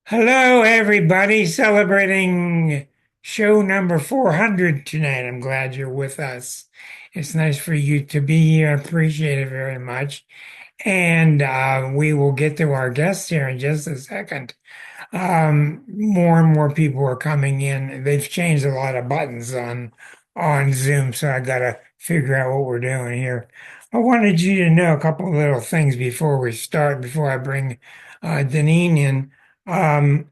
Hello, everybody, celebrating show number 400 tonight. I'm glad you're with us. It's nice for you to be here. I appreciate it very much. And we will get to our guests here in just a second. More and more people are coming in. They've changed a lot of buttons on Zoom, so I gotta figure out what we're doing here. I wanted you to know a couple of little things before we start, before I bring Deneen in. Um,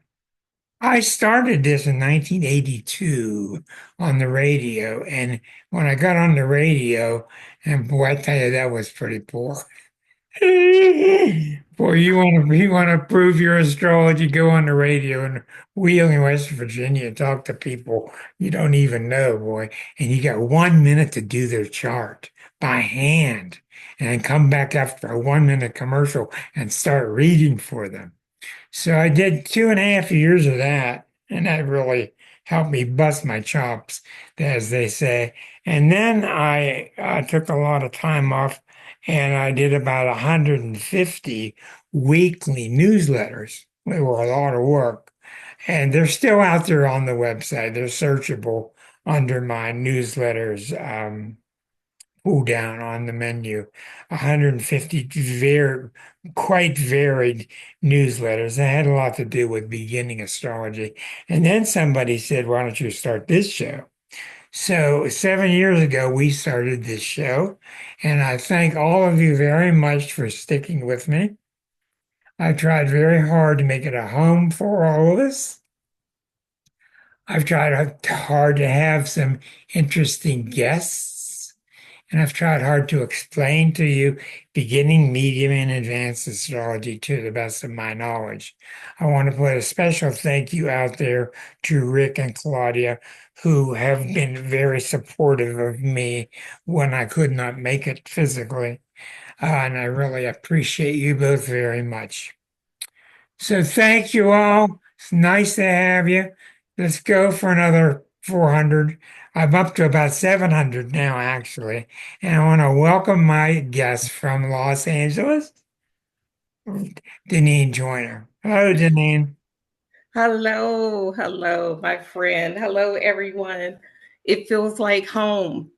I started this in 1982 on the radio, and when I got on the radio, and boy, I tell you, that was pretty poor. Boy, you want to prove your astrology, go on the radio in Wheeling, West Virginia, and talk to people you don't even know, boy, and you got 1 minute to do their chart by hand, and then come back after a 1 minute commercial and start reading for them. So I did 2.5 years of that, and that really helped me bust my chops, as they say. And then I took a lot of time off, and I did about 150 weekly newsletters. They were a lot of work, and they're still out there on the website. They're searchable under my newsletters. Pull down on the menu. 150 quite varied newsletters. That had a lot to do with beginning astrology. And then somebody said, "Why don't you start this show?" So 7 years ago, we started this show, and I thank all of you very much for sticking with me. I've tried very hard to make it a home for all of us. I've tried hard to have some interesting guests. And I've tried hard to explain to you beginning, medium, and advanced astrology to the best of my knowledge. I want to put a special thank you out there to Rick and Claudia, who have been very supportive of me when I could not make it physically. And I really appreciate you both very much. So thank you all. It's nice to have you. Let's go for another 400. I'm up to about 700 now, actually. And I want to welcome my guest from Los Angeles, Deneen Joyner. Hello, Deneen. Hello, hello, my friend. Hello, everyone. It feels like home.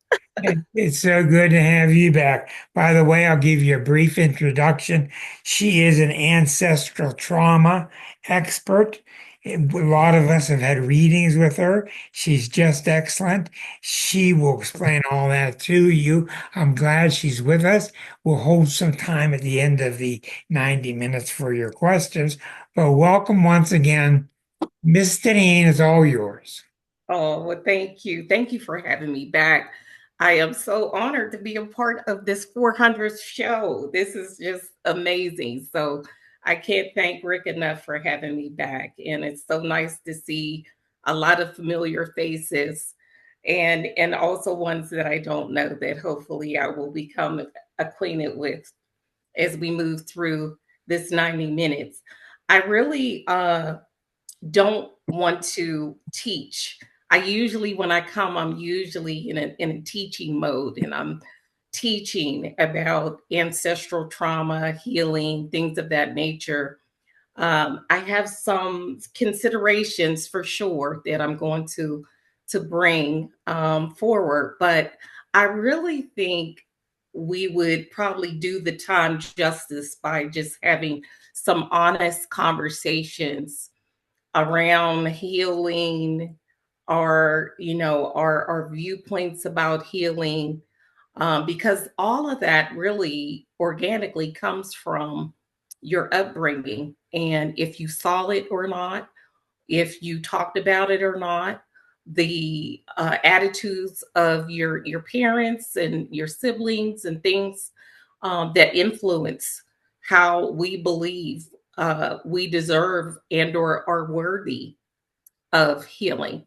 It's so good to have you back. By the way, I'll give you a brief introduction. She is an ancestral trauma expert. A lot of us have had readings with her. She's just excellent. She will explain all that to you. I'm glad she's with us. We'll hold some time at the end of the 90 minutes for your questions. But welcome once again. Miss Deneen is all yours. Oh, well, thank you. Thank you for having me back. I am so honored to be a part of this 400th show. This is just amazing. So I can't thank Rick enough for having me back. And it's so nice to see a lot of familiar faces and also ones that I don't know that hopefully I will become acquainted with as we move through this 90 minutes. I really don't want to teach. I usually, when I come, I'm usually in a teaching mode and I'm teaching about ancestral trauma, healing, things of that nature. I have some considerations for sure that I'm going to bring forward, but I really think we would probably do the time justice by just having some honest conversations around healing, our viewpoints about healing, because all of that really organically comes from your upbringing, and if you saw it or not, if you talked about it or not, the attitudes of your parents and your siblings and things that influence how we believe we deserve and or are worthy of healing.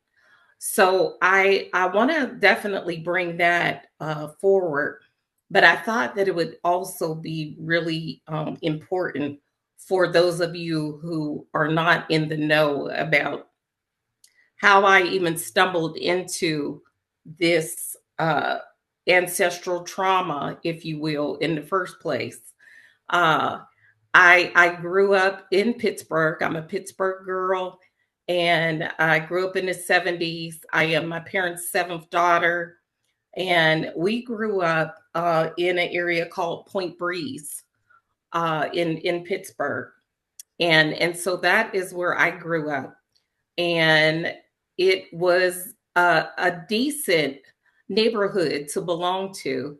So I want to definitely bring that forward, but I thought that it would also be really important for those of you who are not in the know about how I even stumbled into this ancestral trauma, if you will, in the first place. Uh, I grew up in Pittsburgh. I'm a Pittsburgh girl, and I grew up in the 70s. I am my parents' seventh daughter, and we grew up in an area called Point Breeze in Pittsburgh, and so that is where I grew up, and it was a decent neighborhood to belong to,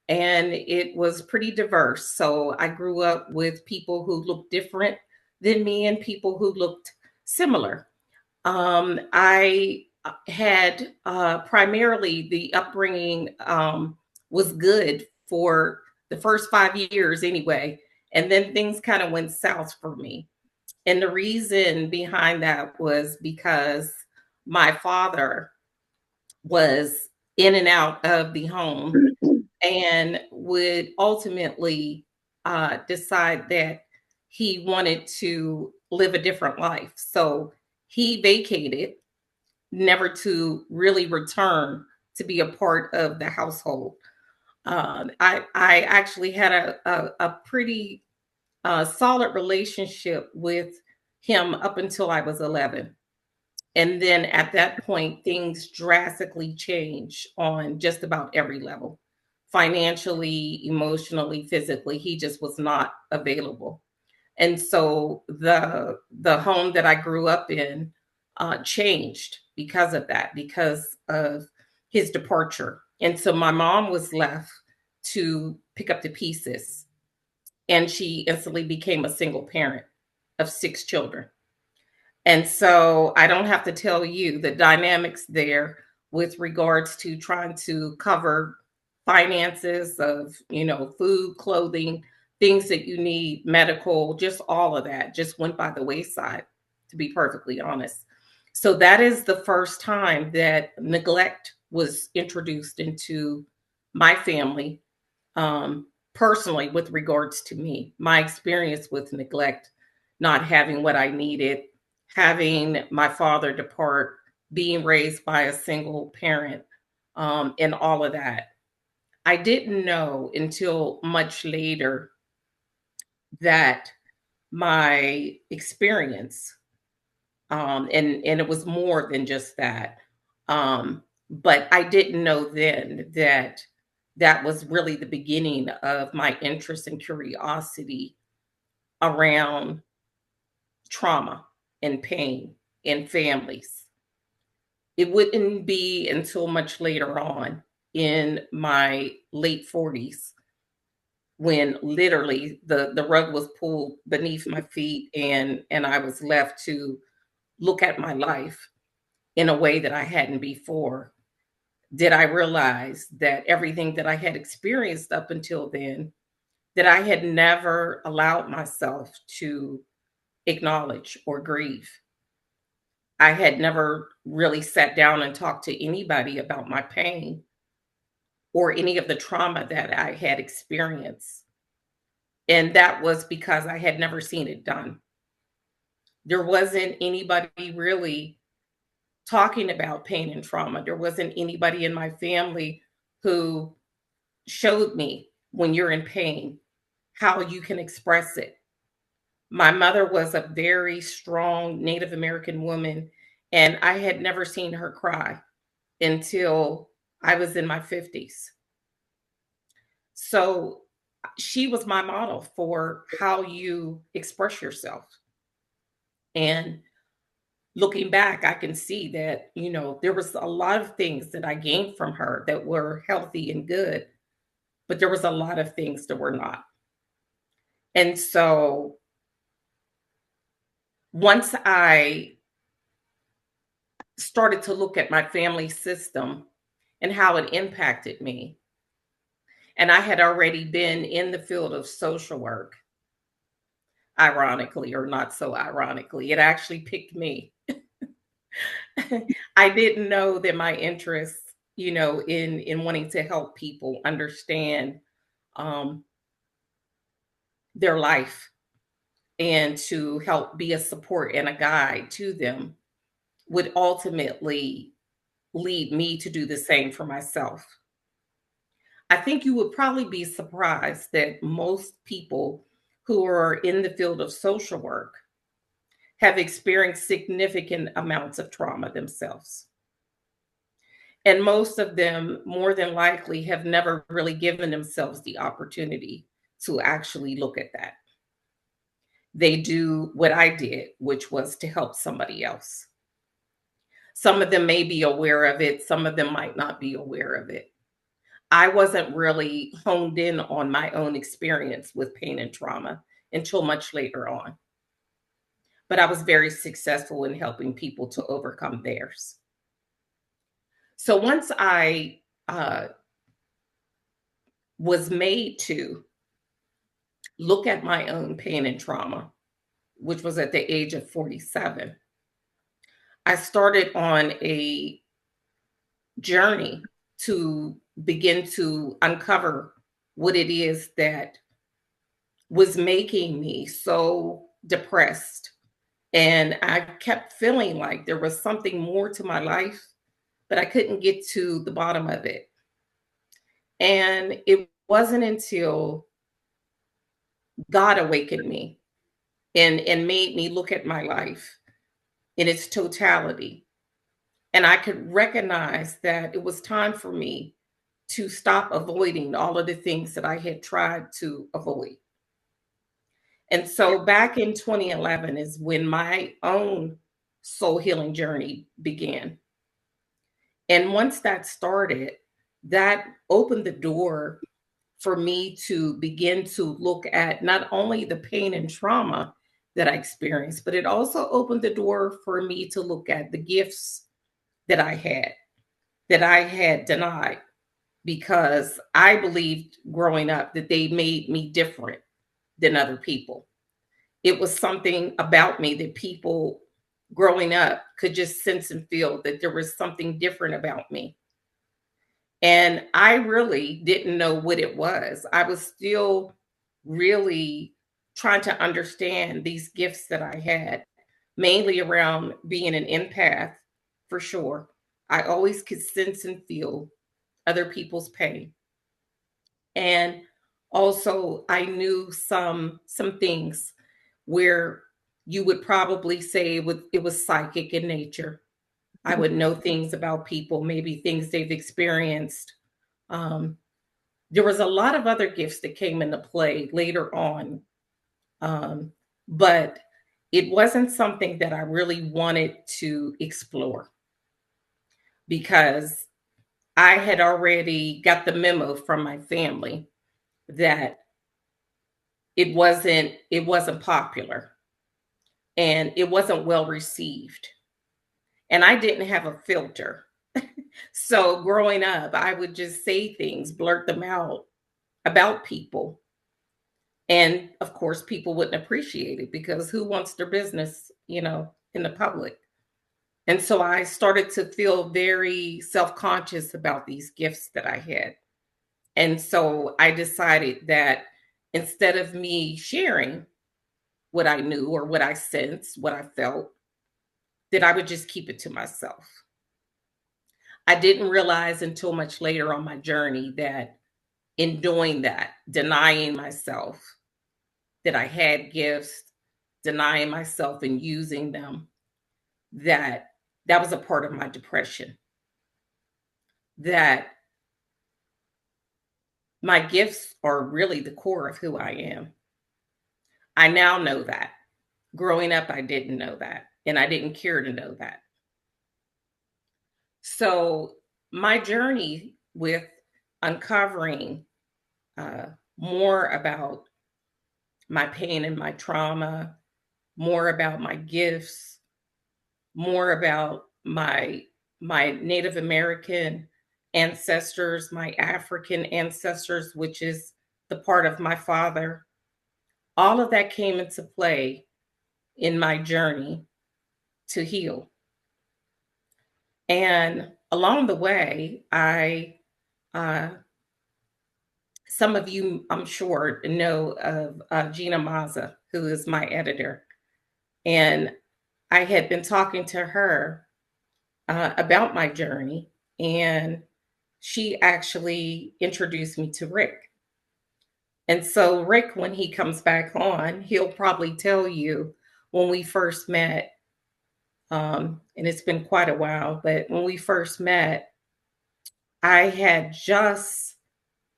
and it was pretty diverse. So I grew up with people who looked different than me and people who looked similar. I had primarily the upbringing was good for the first 5 years anyway, and then things kind of went south for me. And the reason behind that was because my father was in and out of the home and would ultimately decide that he wanted to live a different life. So he vacated, never to really return to be a part of the household. I actually had a pretty solid relationship with him up until I was 11. And then at that point, things drastically changed on just about every level, financially, emotionally, physically. He just was not available. And so the home that I grew up in changed because of that, because of his departure. And so my mom was left to pick up the pieces, and she instantly became a single parent of 6 children. And so I don't have to tell you the dynamics there with regards to trying to cover finances of, food, clothing, things that you need, medical, just all of that just went by the wayside, to be perfectly honest. So that is the first time that neglect was introduced into my family, personally, with regards to me, my experience with neglect, not having what I needed, having my father depart, being raised by a single parent, and all of that. I didn't know until much later that my experience, and it was more than just that. But I didn't know then that that was really the beginning of my interest and curiosity around trauma and pain in families. It wouldn't be until much later on in my late 40s when literally the rug was pulled beneath my feet, and I was left to look at my life in a way that I hadn't before. Did I realize that everything that I had experienced up until then, that I had never allowed myself to acknowledge or grieve. I had never really sat down and talked to anybody about my pain or any of the trauma that I had experienced. And that was because I had never seen it done. There wasn't anybody really talking about pain and trauma. There wasn't anybody in my family who showed me when you're in pain how you can express it. My mother was a very strong Native American woman, and I had never seen her cry until I was in my 50s. So she was my model for how you express yourself. And looking back, I can see that, there was a lot of things that I gained from her that were healthy and good, but there was a lot of things that were not. And so once I started to look at my family system and how it impacted me, and I had already been in the field of social work, ironically or not so ironically, it actually picked me. I didn't know that my interests, in wanting to help people understand um, their life and to help be a support and a guide to them would ultimately lead me to do the same for myself. I think you would probably be surprised that most people who are in the field of social work have experienced significant amounts of trauma themselves. And most of them, more than likely, have never really given themselves the opportunity to actually look at that. They do what I did, which was to help somebody else. Some of them may be aware of it, some of them might not be aware of it. I wasn't really honed in on my own experience with pain and trauma until much later on. But I was very successful in helping people to overcome theirs. So once I was made to look at my own pain and trauma, which was at the age of 47, I started on a journey to begin to uncover what it is that was making me so depressed. And I kept feeling like there was something more to my life, but I couldn't get to the bottom of it. And it wasn't until God awakened me and made me look at my life in its totality. And I could recognize that it was time for me to stop avoiding all of the things that I had tried to avoid. And so back in 2011 is when my own soul healing journey began. And once that started, that opened the door for me to begin to look at not only the pain and trauma that I experienced, but it also opened the door for me to look at the gifts that that I had denied, because I believed growing up that they made me different than other people. It was something about me that people growing up could just sense and feel that there was something different about me. And I really didn't know what it was. I was still really trying to understand these gifts that I had, mainly around being an empath, for sure. I always could sense and feel other people's pain. And also I knew some things where you would probably say it was psychic in nature. I would know things about people, maybe things they've experienced. Um, there was a lot of other gifts that came into play later on, um, but it wasn't something that I really wanted to explore because I had already got the memo from my family that it wasn't popular and it wasn't well received. And I didn't have a filter. So growing up, I would just say things, blurt them out about people. And of course, people wouldn't appreciate it because who wants their business, in the public? And so I started to feel very self conscious about these gifts that I had. And so I decided that instead of me sharing what I knew or what I sensed, what I felt, that I would just keep it to myself. I didn't realize until much later on my journey that in doing that, denying myself that I had gifts, denying myself and using them, that that was a part of my depression. That my gifts are really the core of who I am. I now know that. Growing up, I didn't know that, and I didn't care to know that. So, my journey with uncovering uh, more about my pain and my trauma, more about my gifts, more about my Native American ancestors, my African ancestors, which is the part of my father. All of that came into play in my journey to heal. And along the way, I uh, some of you, I'm sure, know of Gina Maza, who is my editor. And I had been talking to her about my journey, and she actually introduced me to Rick. And so Rick, when he comes back on, he'll probably tell you when we first met, and it's been quite a while, but when we first met, I had just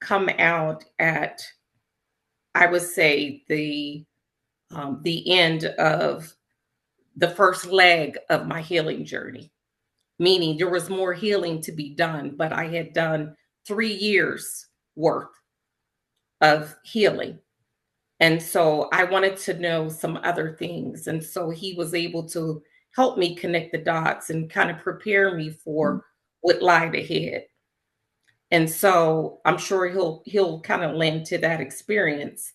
come out at, I would say, the end of the first leg of my healing journey, meaning there was more healing to be done, but I had done 3 years worth of healing. And so I wanted to know some other things. And so he was able to help me connect the dots and kind of prepare me for what lied ahead. And so I'm sure he'll kind of lend to that experience.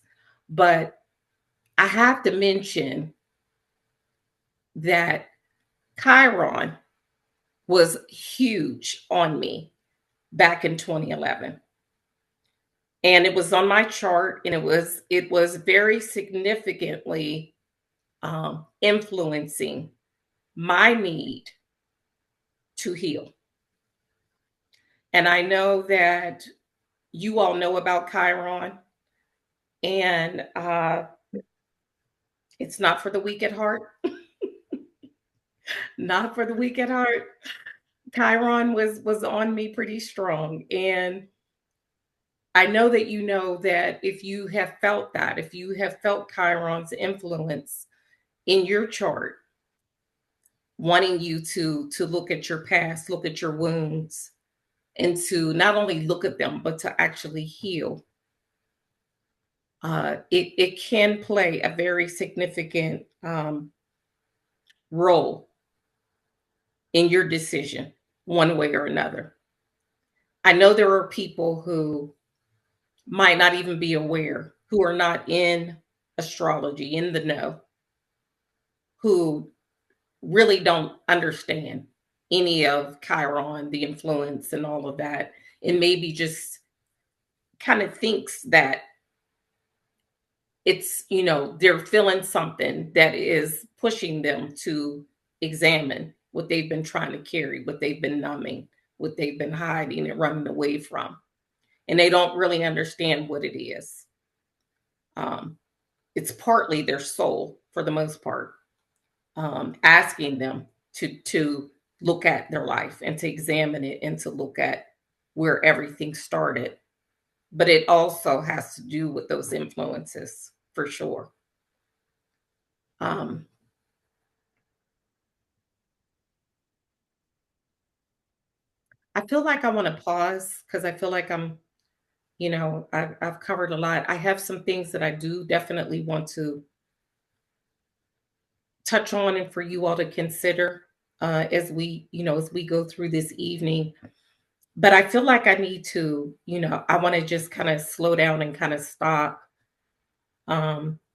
But I have to mention that Chiron was huge on me back in 2011. And it was on my chart, and it was very significantly influencing my need to heal. And I know that you all know about Chiron, and it's not for the weak at heart. Not for the weak at heart. Chiron was on me pretty strong, and I know that you know that if you have felt that, if you have felt Chiron's influence in your chart, wanting you to look at your past, look at your wounds, and to not only look at them but to actually heal. It can play a very significant role in your decision, one way or another. I know there are people who might not even be aware, who are not in astrology, in the know, who really don't understand any of Chiron, the influence, and all of that, and maybe just kind of thinks that they're feeling something that is pushing them to examine what they've been trying to carry, what they've been numbing, what they've been hiding and running away from. And they don't really understand what it is. Um, it's partly their soul, for the most part, asking them to look at their life and to examine it and to look at where everything started. But it also has to do with those influences for sure. Um, I feel like I want to pause because I feel like I've covered a lot. I have some things that I do definitely want to touch on and for you all to consider as we go through this evening. But I feel like I need to, I want to just kind of slow down and kind of stop,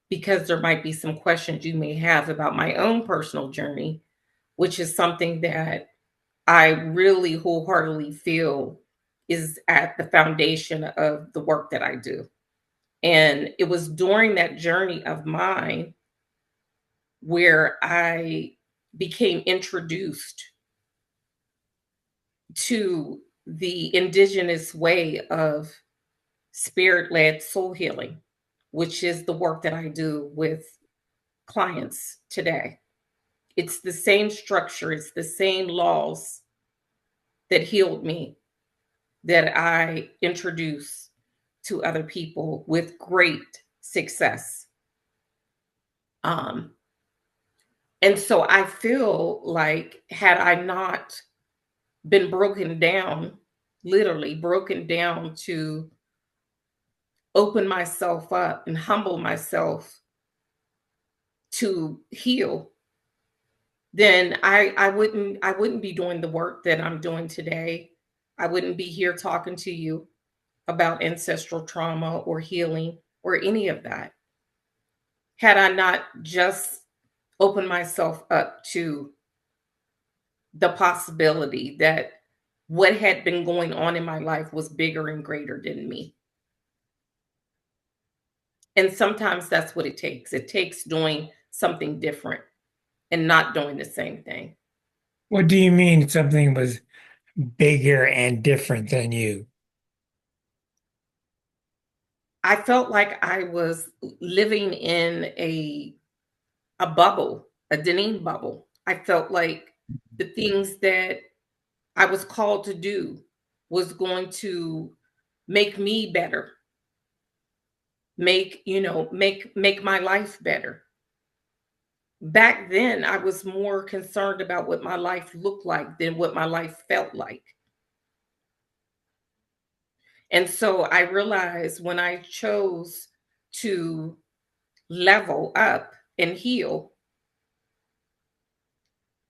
because there might be some questions you may have about my own personal journey, which is something that I really wholeheartedly feel is at the foundation of the work that I do. And it was during that journey of mine where I became introduced to the indigenous way of spirit led soul healing, which is the work that I do with clients today. It's the same structure, it's the same laws that healed me that I introduce to other people with great success. Um, and so I feel like, had I not been broken down, literally broken down to open myself up and humble myself to heal, then I wouldn't be doing the work that I'm doing today. I wouldn't be here talking to you about ancestral trauma or healing or any of that, had I not just opened myself up to the possibility that what had been going on in my life was bigger and greater than me. And sometimes that's what it takes. It takes doing something different and not doing the same thing. What do you mean something was bigger and different than you? I felt like I was living in a bubble, a Deneen bubble. I felt like the things that I was called to do was going to make me better, make my life better. Back then, I was more concerned about what my life looked like than what my life felt like. And so I realized when I chose to level up and heal,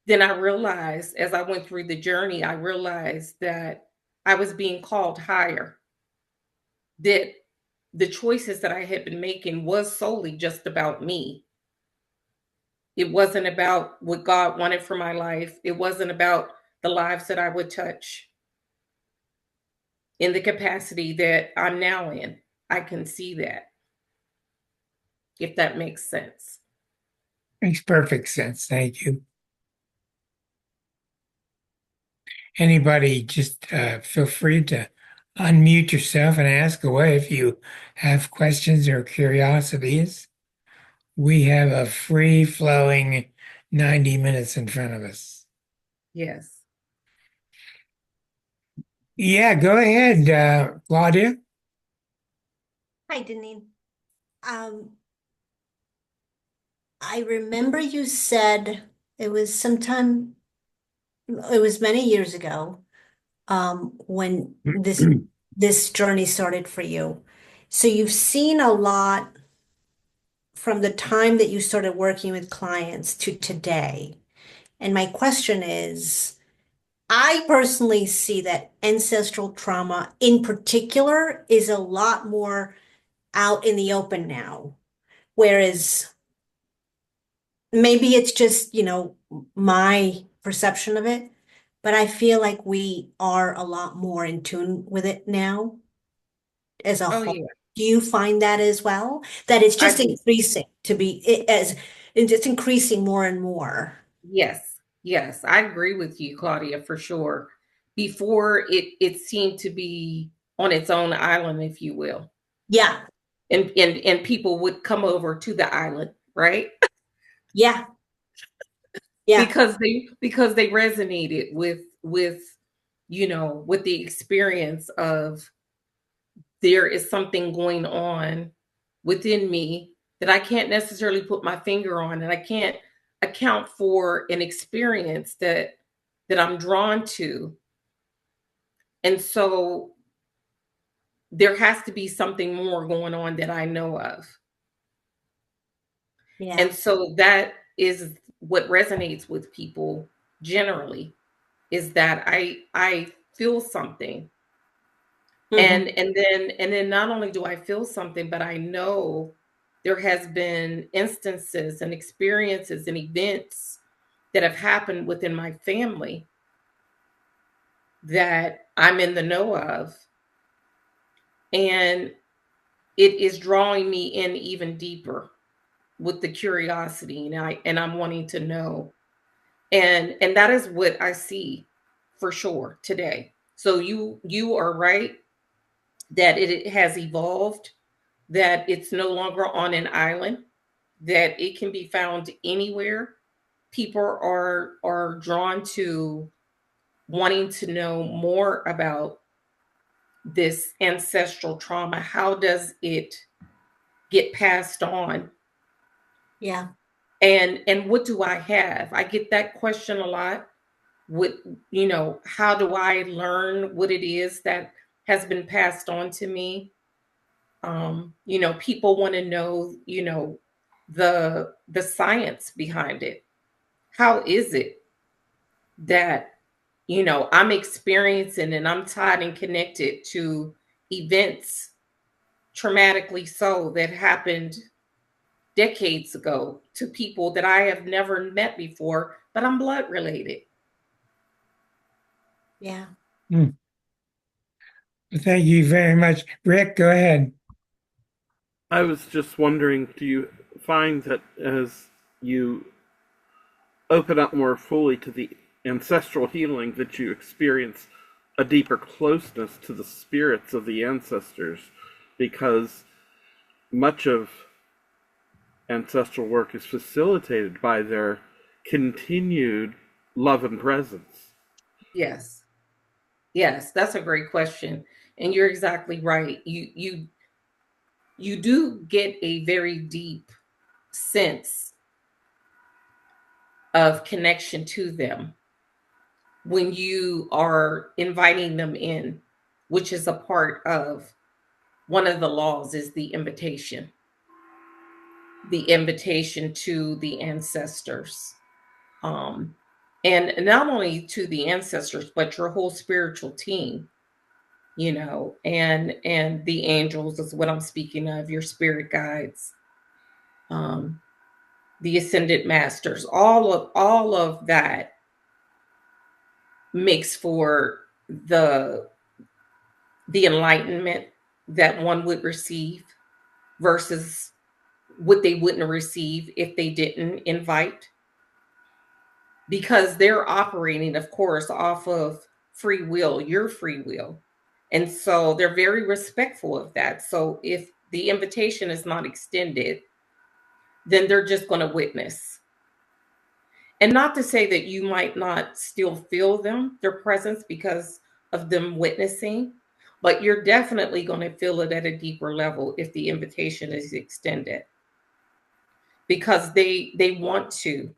then I realized as I went through the journey, I realized that I was being called higher, that the choices that I had been making was solely just about me. It wasn't about what God wanted for my life. It wasn't about the lives that I would touch in the capacity that I'm now in. I can see that, if that makes sense. Makes perfect sense. Thank you. Anybody, just feel free to unmute yourself and ask away if you have questions or curiosities. We have a free flowing 90 minutes in front of us. Yes. Yeah, go ahead, Claudia. Hi, Deneen. Um, I remember you said it was sometime, it was many years ago, when this journey started for you. So you've seen a lot from the time that you started working with clients to today. And my question is, I personally see that ancestral trauma in particular is a lot more out in the open now. Whereas maybe it's just, my perception of it, but I feel like we are a lot more in tune with it now as a Oh, whole. yeah. Do you find that as well? That it's I just do. increasing to be as it's increasing more and more. Yes. Yes. I agree with you, Claudia, for sure. Before it seemed to be on its own island, if you will. Yeah, And people would come over to the island, right? yeah, yeah, Because they resonated with the experience of there is something going on within me that I can't necessarily put my finger on, and I can't account for an experience that I'm drawn to. And so there has to be something more going on that I know of. yeah. And so that is what resonates with people generally, is that I feel something. Hmm. And then not only do I feel something, but I know there has been instances and experiences and events that have happened within my family that I'm in the know of, and it is drawing me in even deeper with the curiosity, and I'm wanting to know. And that is what I see for sure today. So you are right that it has evolved, that it's no longer on an island, that it can be found anywhere. People are drawn to wanting to know more about this ancestral trauma. How does it get passed on? Yeah, And what do I have? I get that question a lot. What, how do I learn what it is that has been passed on to me? People want to know, the science behind it. How is it that, I'm experiencing and I'm tied and connected to events, traumatically so, that happened decades ago to people that I have never met before, but I'm blood related. yeah. Hmm. Thank you very much. Rick, go ahead. I was just wondering, do you find that as you open up more fully to the ancestral healing that you experience a deeper closeness to the spirits of the ancestors? Because much of ancestral work is facilitated by their continued love and presence. Yes. Yes, that's a great question. And you're exactly right. You do get a very deep sense of connection to them when you are inviting them in, which is a part of one of the laws is the invitation to the ancestors. Um, and not only to the ancestors, but your whole spiritual team, and the angels is what I'm speaking of, your spirit guides, um, the ascended masters, all of that makes for the enlightenment that one would receive versus what they wouldn't receive if they didn't invite, because they're operating, of course, off of free will, your free will. And so they're very respectful of that. So if the invitation is not extended, then they're just going to witness. And not to say that you might not still feel their presence because of them witnessing, but you're definitely going to feel it at a deeper level if the invitation is extended, because they want to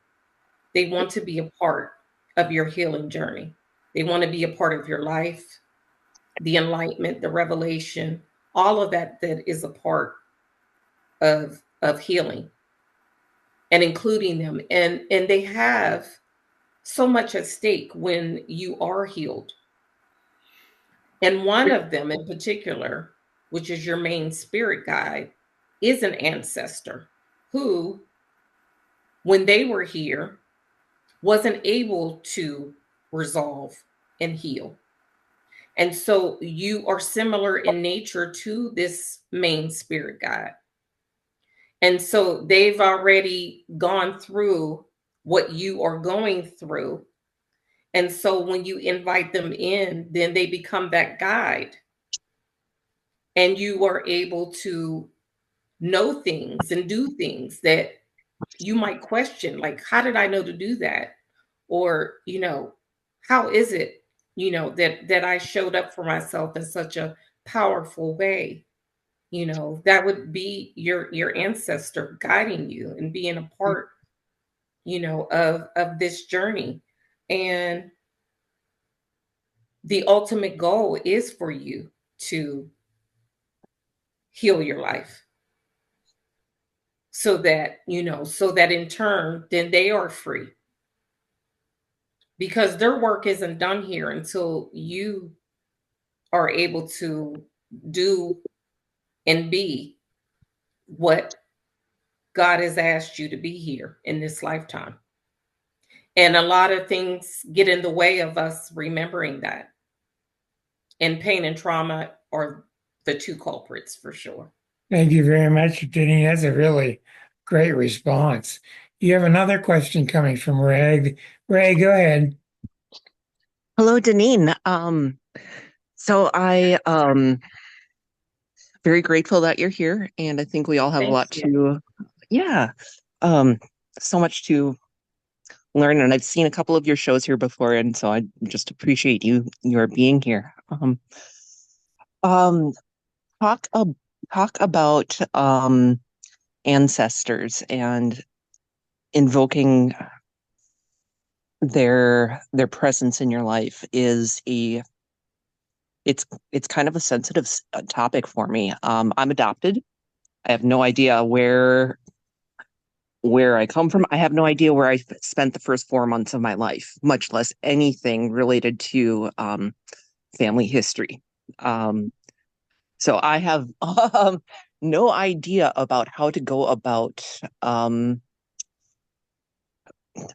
be a part of your healing journey. They want to be a part of your life, the enlightenment, the revelation, all of that is a part of healing and including them. And they have so much at stake when you are healed. And one of them in particular, which is your main spirit guide, is an ancestor who, when they were here, wasn't able to resolve and heal. And so you are similar in nature to this main spirit guide. And so they've already gone through what you are going through. And so when you invite them in, then they become that guide. And you are able to know things and do things that you might question, like, how did I know to do that? Or, how is it, that I showed up for myself in such a powerful way? That would be your ancestor guiding you and being a part, of this journey. And the ultimate goal is for you to heal your life so that in turn, then they are free, because their work isn't done here until you are able to do and be what God has asked you to be here in this lifetime. And a lot of things get in the way of us remembering that. And pain and trauma are the two culprits for sure. Thank you very much, Deneen. That's a really great response. You have another question coming from Ray. Ray, go ahead. Hello, Deneen. So I very grateful that you're here, and I think we all have a Thank lot you. yeah, um, so much to learn. And I've seen a couple of your shows here before, and so I just appreciate your being here. Um, talk talk about ancestors and invoking their presence in your life is it's kind of a sensitive topic for me. I'm adopted. I have no idea where I come from. I have no idea where I spent the first 4 months of my life, much less anything related to family history. Um, so I have no idea about how to go about.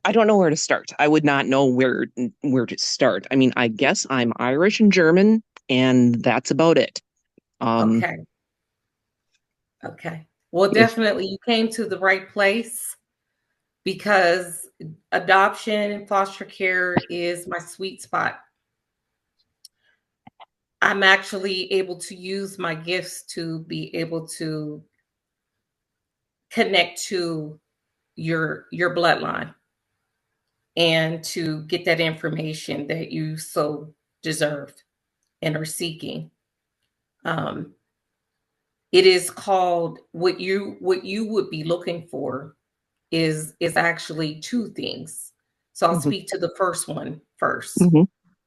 I don't know where to start. I would not know where to start. I mean, I guess I'm Irish and German, and that's about it. Um, Okay. Okay. Well, if definitely you came to the right place, because adoption and foster care is my sweet spot. I'm actually able to use my gifts to be able to connect to your bloodline and to get that information that you so deserve and are seeking. Um, it is called what you would be looking for is actually two things. So I'll Hmm. speak to the first one first, Hmm.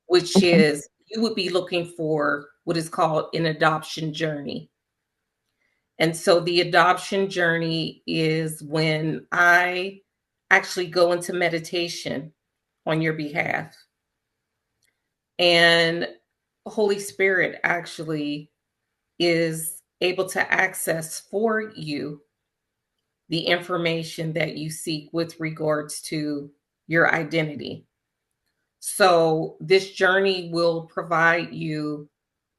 which Okay. is you would be looking for what is called an adoption journey. And so the adoption journey is when I actually go into meditation on your behalf. And Holy Spirit actually is able to access for you the information that you seek with regards to your identity. So, this journey will provide you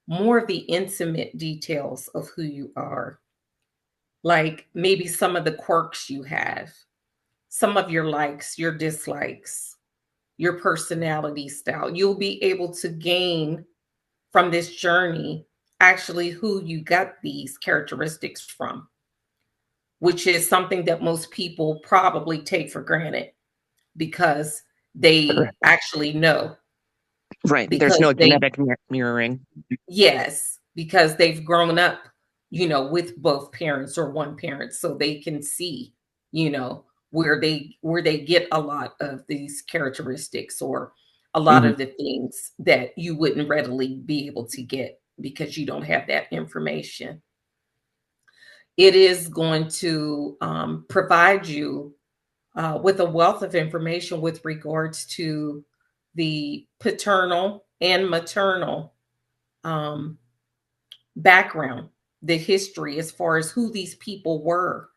more of the intimate details of who you are, like maybe some of the quirks you have, some of your likes, your dislikes, your personality style. You'll be able to gain from this journey actually who you got these characteristics from, which is something that most people probably take for granted because they Correct. actually know Right. There's because no they genetic mirroring. yes, because they've grown up, with both parents or one parent so they can see, where they get a lot of these characteristics or a lot Hmm. of the things that you wouldn't readily be able to get because you don't have that information. It is going to provide you with a wealth of information with regards to the paternal and maternal um, background, the history as far as who these people were,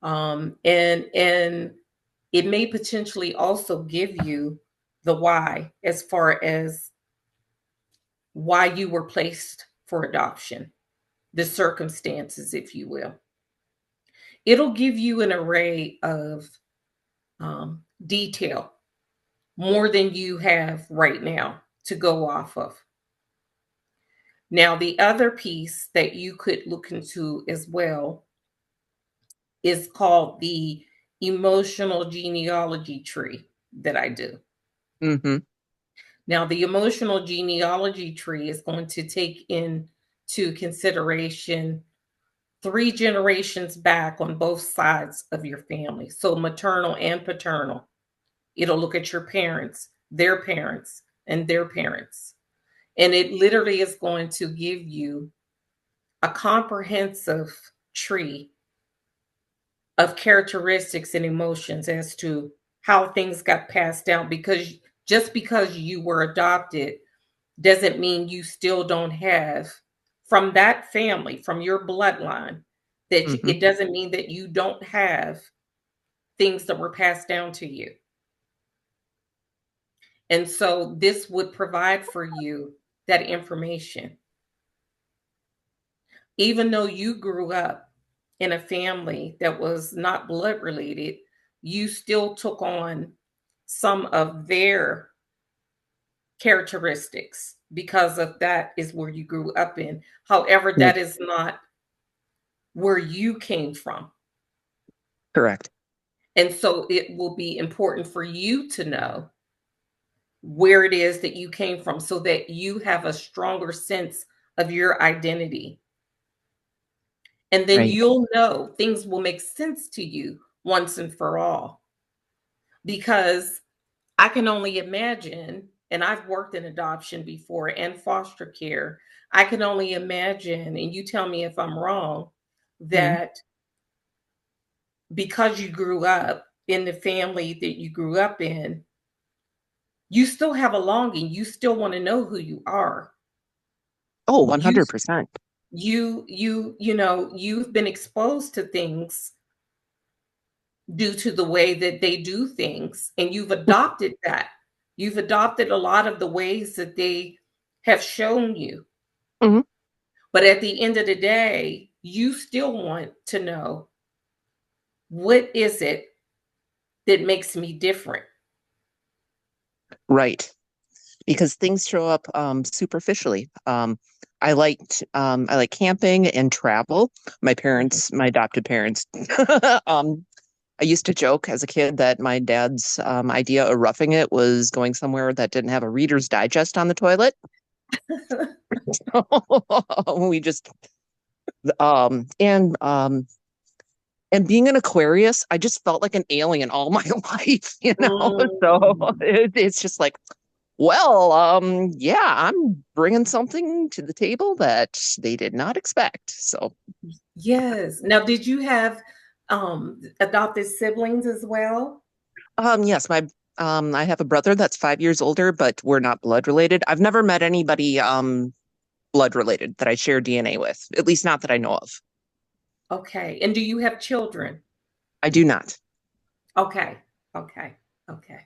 and it may potentially also give you the why as far as why you were placed for adoption, the circumstances, if you will. It'll give you an array of detail more than you have right now to go off of. Now, the other piece that you could look into as well is called the emotional genealogy tree that I do. Hmm. Now, the emotional genealogy tree is going to take into consideration three generations back on both sides of your family. So, maternal and paternal. It'll look at your parents, and their parents. And it literally is going to give you a comprehensive tree of characteristics and emotions as to how things got passed down because just because you were adopted doesn't mean you still don't have from that family, from your bloodline, Hmm. it doesn't mean that you don't have things that were passed down to you. And so this would provide for you that information. Even though you grew up in a family that was not blood related, you still took on some of their characteristics because of that is where you grew up in. However, Right. that is not where you came from. Correct. And so it will be important for you to know where it is that you came from so that you have a stronger sense of your identity. And then Right. you'll know things will make sense to you once and for all. Because I can only imagine, and I've worked in adoption before and foster care. I can only imagine, and you tell me if I'm wrong, Hmm. that because you grew up in the family that you grew up in, you still have a longing. You still want to know who you are. Oh, You 100%. you've been exposed to things due to the way that they do things, and you've adopted that. You've adopted a lot of the ways that they have shown you. Hmm. But at the end of the day, you still want to know what is it that makes me different? Right. Because things show up superficially. I like camping and travel. My adopted parents, I used to joke as a kid that my dad's idea of roughing it was going somewhere that didn't have a Reader's Digest on the toilet. We just um and um and being an Aquarius, I just felt like an alien all my life, you know. So Mm. it's just like, well, yeah, I'm bringing something to the table that they did not expect. So, Yes. Now, did you have adopted siblings as well? yes, my I have a brother that's 5 years older, but we're not blood related. I've never met anybody blood related that I share DNA with, at least not that I know of. Okay. And do you have children? I do not. Okay. Okay. Okay.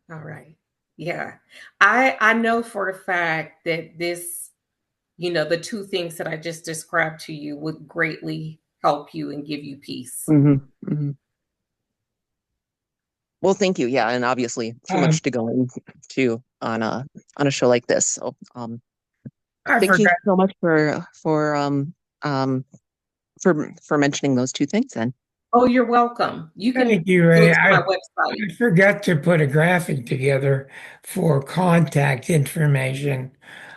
All right. Yeah. I know for a fact that this, the two things that I just described to you would greatly help you and give you peace. Hmm. Well, thank you. Yeah, and obviously too Um, much to go into on a show like this. So, I thank you forgot. so much um for mentioning those two things then. Oh, you're welcome. You can Thank you, go Ray. to my website. I forgot to put a graphic together for contact information.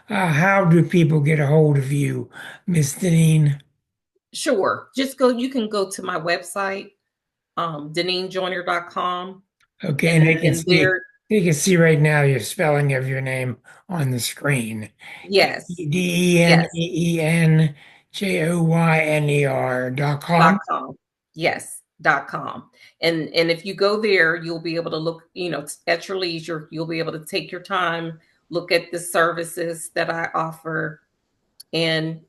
How do people get a hold of you, Miss Deneen? Sure. Just go, you can go to my website, deneenjoyner.com, Okay, and and there, they can see right now your spelling of your name on the screen. yes, yes, DeneenJoyner.com. yes, .com. And if you go there, you'll be able to look, at your leisure, you'll be able to take your time, look at the services that I offer and,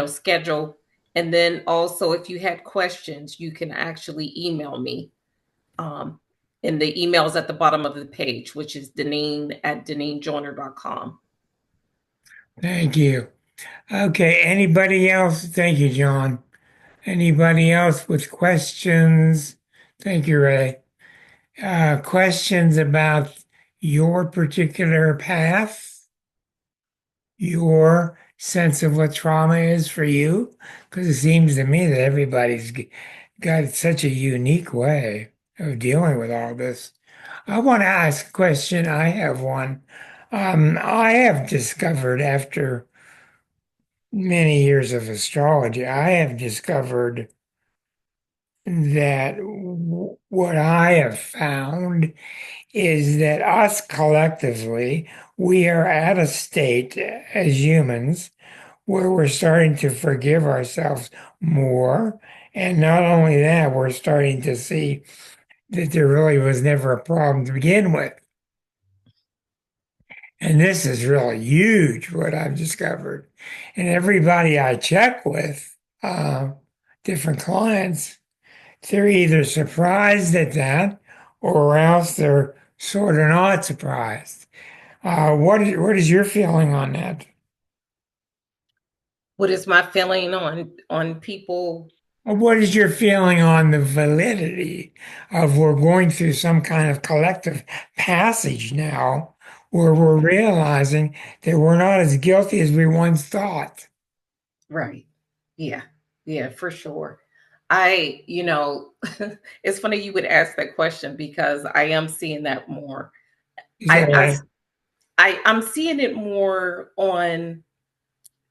schedule. And then also if you had questions, you can actually email me. Um, and the email is at the bottom of the page, which is deneen@deneenjoyner.com. Thank you. Okay, anybody else? Thank you, John. Anybody else with questions? Thank you, Ray. Questions about your particular path, your sense of what trauma is for you? Because it seems to me that got such a unique way of dealing with all this. I want to ask a question. I have one. I have discovered after many years of astrology, I have discovered that what I have found is that us collectively, we are at a state as humans where we're starting to forgive ourselves more. And not only that, we're starting to see that there really was never a problem to begin with. And this is really huge, what I've discovered. And everybody I check with, different clients, they're either surprised at that or else they're sort of not surprised. What is your feeling on that? What is my feeling on people? What is your feeling on the validity of we're going through some kind of collective passage now where we're realizing that we're not as guilty as we once thought? Right. Yeah. Yeah, for sure. I, it's funny you would ask that question because I am seeing that more. Is that I, I, right? I'm seeing it more on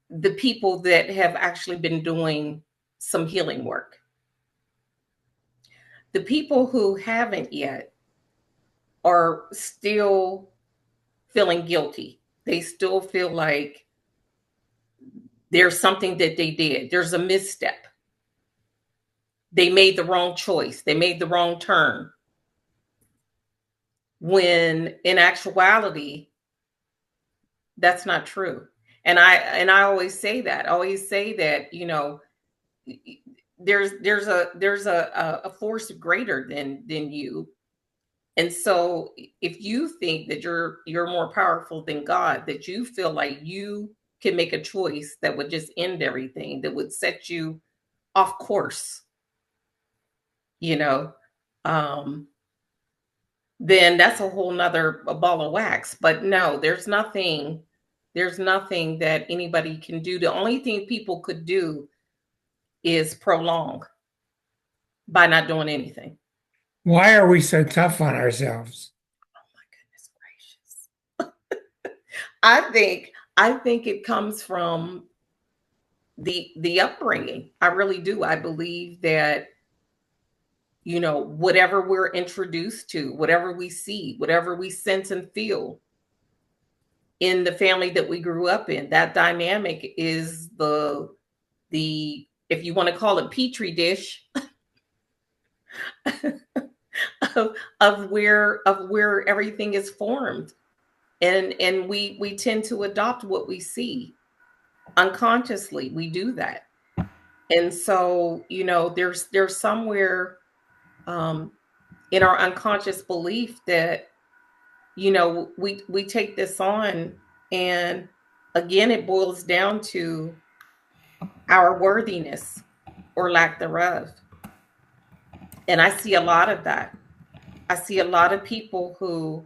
the people that have actually been doing some healing work. The people who haven't yet are still feeling guilty. They still feel like there's something that they did, there's a misstep. They made the wrong choice, they made the wrong turn. When in actuality, that's not true. And I always say that, there's a force greater than you. And so if you think that you're more powerful than God, that you feel like you can make a choice that would just end everything, that would set you off course, you know, um, then that's a whole nother a ball of wax. But no, there's nothing There's nothing that anybody can do. The only thing people could do is prolong by not doing anything. Why are we so tough on ourselves? Oh my goodness gracious. I think it comes from the upbringing. I really do. I believe that whatever we're introduced to, whatever we see, whatever we sense and feel in the family that we grew up in, that dynamic is the if you want to call it petri dish of where everything is formed, and we tend to adopt what we see unconsciously. We do that, and so there's somewhere um, in our unconscious belief that we take this on, and again it boils down to our worthiness or lack thereof. And I see a lot of that. I see a lot of people who,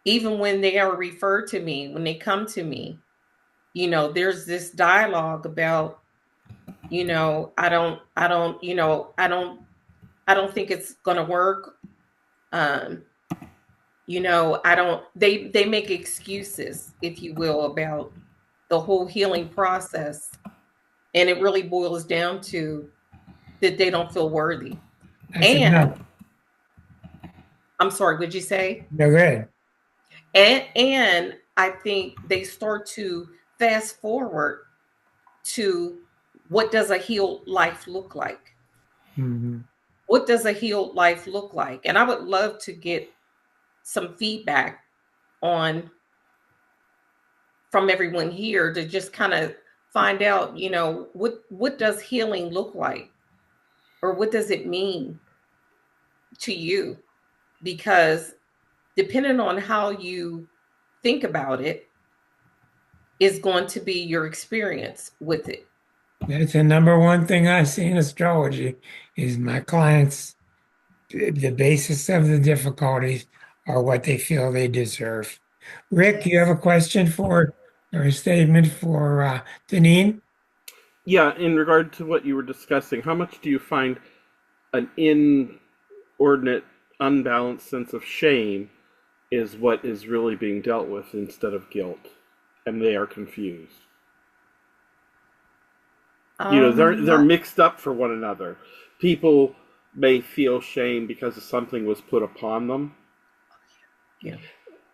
even when they are referred to me, when they come to me, there's this dialogue about, I don't think it's gonna work. Um, I don't they make excuses, if you will, about the whole healing process. And it really boils down to that they don't feel worthy. That's enough. And I'm sorry, would you say? No good. And I think they start to fast forward to what does a healed life look like? Hmm. What does a healed life look like? And I would love to get some feedback on from everyone here to just kind of find out, what does healing look like, or what does it mean to you? Because depending on how you think about it is going to be your experience with it. That's the number one thing I see in astrology is my clients, the basis of the difficulties are what they feel they deserve. Rick, you have Yes. a question for or a statement for Deneen? Yeah, in regard to what you were discussing, how much do you find an inordinate, unbalanced sense of shame is what is really being dealt with instead of guilt, and they are confused? They're Not mixed up for one another. People may feel shame because something was put upon them yeah.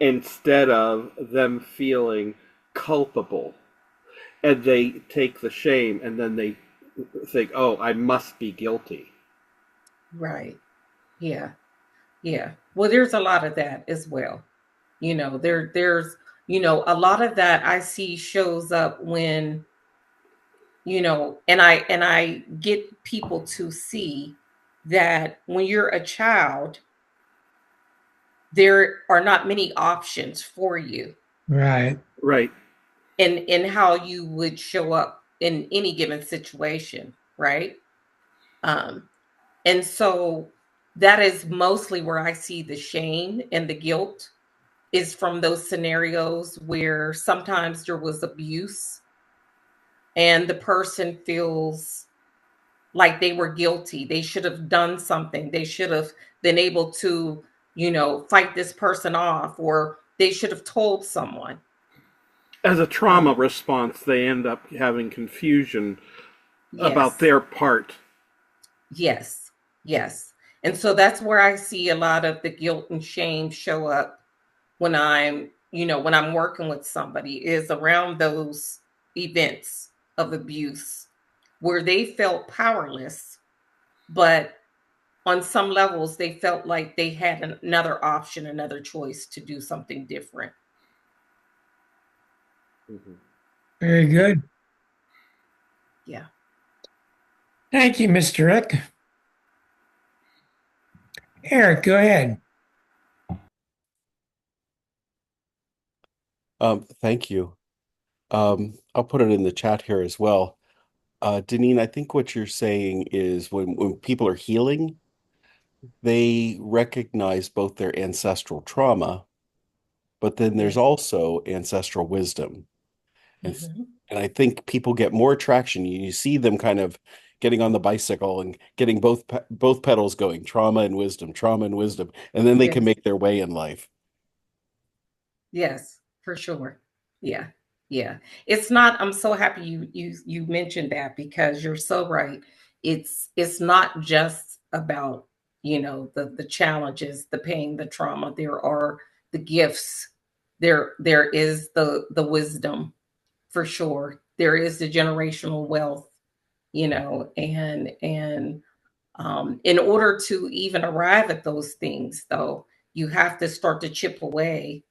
instead of them feeling culpable, and they take the shame and then they think, oh, I must be guilty. Right. Yeah. Yeah. Well, there's a lot of that as well. There's a lot of that I see shows up when, and I get people to see that when you're a child, there are not many options for you Right. Right. in how you would show up in any given situation, right? Um, and so that is mostly where I see the shame and the guilt is from those scenarios where sometimes there was abuse and the person feels like they were guilty. They should have done something. They should have been able to, fight this person off, or they should have told someone. As a trauma Um, response, they end up having confusion about yes, their part. yes, yes. And so that's where I see a lot of the guilt and shame show up when I'm working with somebody is around those events of abuse where they felt powerless, but on some levels they felt like they had another option, another choice to do something different. Mhm. Very good. Yeah. Thank you, Mr. Rick. Eric, go ahead. Thank you. I'll put it in the chat here as well. Deneen, I think what you're saying is when people are healing, they recognize both their ancestral trauma but then there's Yes. also ancestral wisdom. And Hmm. and I think people get more traction. You see them kind of getting on the bicycle and getting both pedals going, trauma and wisdom, and then they can Yes. make their way in life. Yes, for sure. Yeah. Yeah. It's not, I'm so happy you mentioned that because you're so right. It's not just about, the challenges, the pain, the trauma. There are the gifts. There is the wisdom for sure. There is the generational wealth, and in order to even arrive at those things though, you have to start to chip away,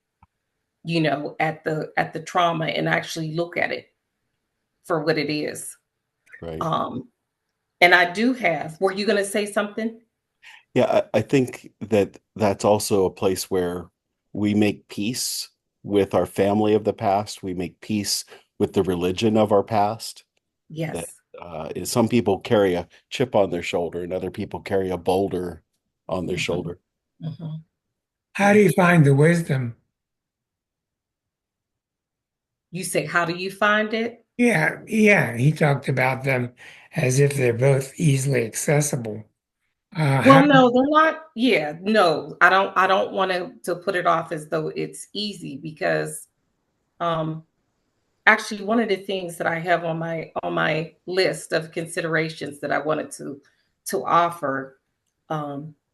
at the trauma and actually look at it for what it is. Right. Um, and I do have, were you going to say something? Yeah, I think that that's also a place where we make peace with our family of the past. We make peace with the religion of our past. That Yes. some people carry a chip on their shoulder, and other people carry a boulder on their Hmm. shoulder. Hmm. How do Yes. you find the wisdom? You say, how do you find it? Yeah, yeah. He talked about them as if they're both easily accessible. How Well, no, they're not. Yeah, no, I don't want to put it off as though it's easy because um actually one of the things that I have on my list of considerations that I wanted to offer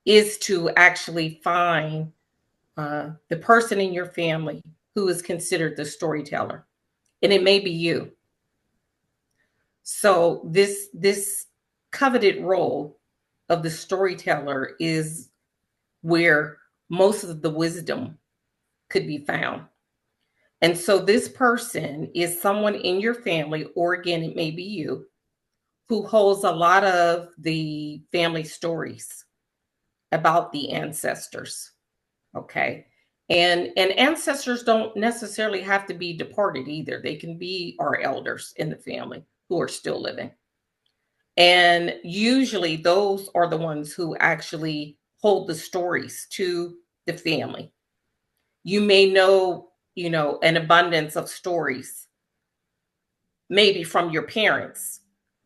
is to actually find the person in your family who is considered the storyteller, and it may be you. So this coveted role of the storyteller is where most of the wisdom could be found. And so this person is someone in your family, or again, it may be you, who holds a lot of the family stories about the ancestors. Okay. And ancestors don't necessarily have to be departed either. They can be our elders in the family who are still living. And usually those are the ones who actually hold the stories to the family. You may know, an abundance of stories, maybe from your parents,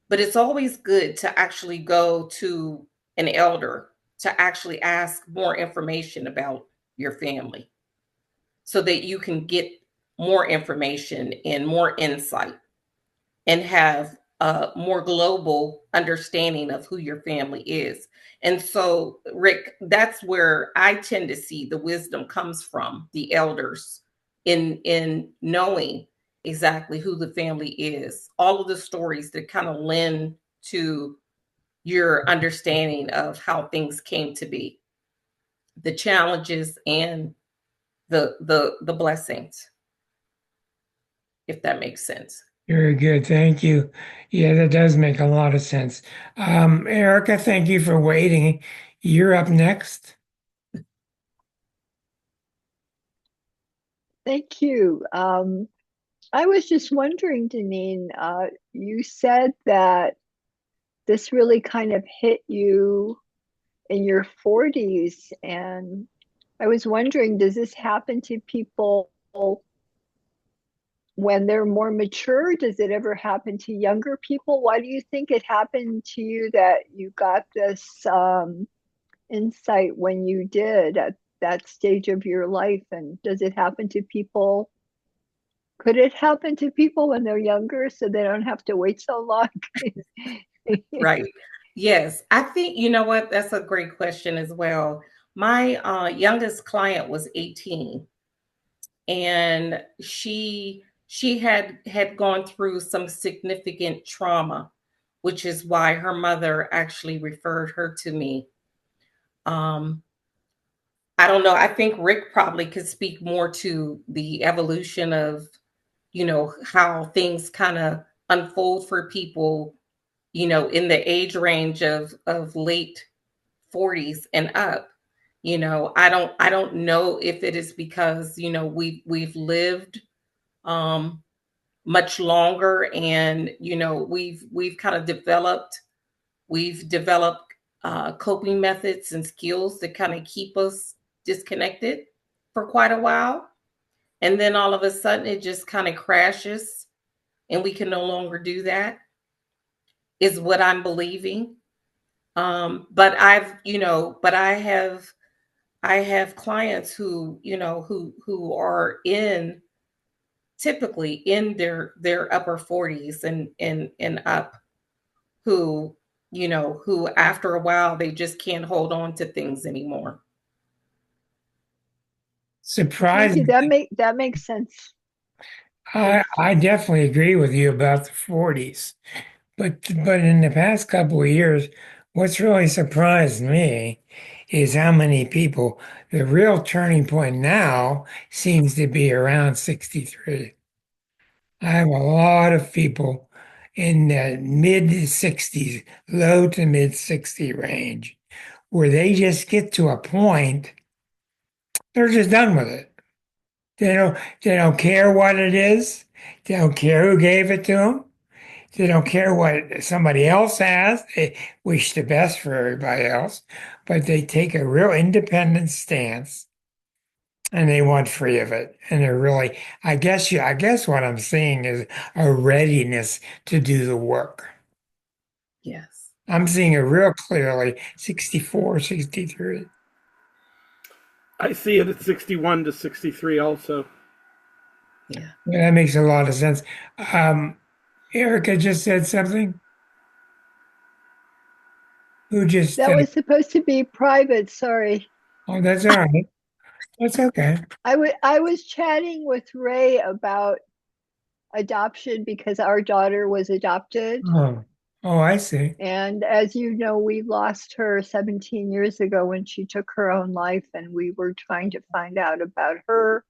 but it's always good to actually go to an elder to actually ask more information about your family so that you can get more information and more insight and have a more global understanding of who your family is. And so, Rick, that's where I tend to see the wisdom comes from the elders in knowing exactly who the family is. All of the stories that kind of lend to your understanding of how things came to be, the challenges and the blessings, if that makes sense. Very good. Thank you. Yeah, that does make a lot of sense. Erica, thank you for waiting. You're up next. Thank you. I was just wondering, Deneen, you said that this really kind of hit you in your 40s, and I was wondering, does this happen to people when they're more mature? Does it ever happen to younger people? Why do you think it happened to you that you got this insight when you did at that stage of your life? And does it happen to people? Could it happen to people when they're younger so they don't have to wait so long? Right. Yes. I think, you know what? That's a great question as well. My youngest client was 18, and she had gone through some significant trauma, which is why her mother actually referred her to me. Um, I don't know. I think Rick probably could speak more to the evolution of, how things kind of unfold for people, in the age range of late 40s and up. I don't know if it is because, we've lived um much longer, and we've kind of developed coping methods and skills that kind of keep us disconnected for quite a while. And then all of a sudden it just kind of crashes and we can no longer do that, is what I'm believing. But I have clients who, who are in typically in their upper 40s and up, who, who after a while they just can't hold on to things anymore. Thank you. Surprising. That makes sense. I definitely agree with you about the 40s. But in the past couple of years, what's really surprised me is how many people, the real turning point now seems to be around 63. I have a lot of people in the mid 60s, low to mid 60 range, where they just get to a point, they're just done with it. They don't care what it is. They don't care who gave it to them. They don't care what somebody else has. They wish the best for everybody else, but they take a real independent stance and they want free of it. And they're really, I guess what I'm seeing is a readiness to do the work. Yes. I'm seeing it real clearly, 64, 63. I see it at 61 to 63 also. Yeah. Yeah, that makes a lot of sense. Erica just said something. Who just, That was supposed to be private. Sorry. oh, that's all right. That's okay. I was chatting with Ray about adoption because our daughter was adopted. Oh, oh, I see. And as you know, we lost her 17 years ago when she took her own life, and we were trying to find out about her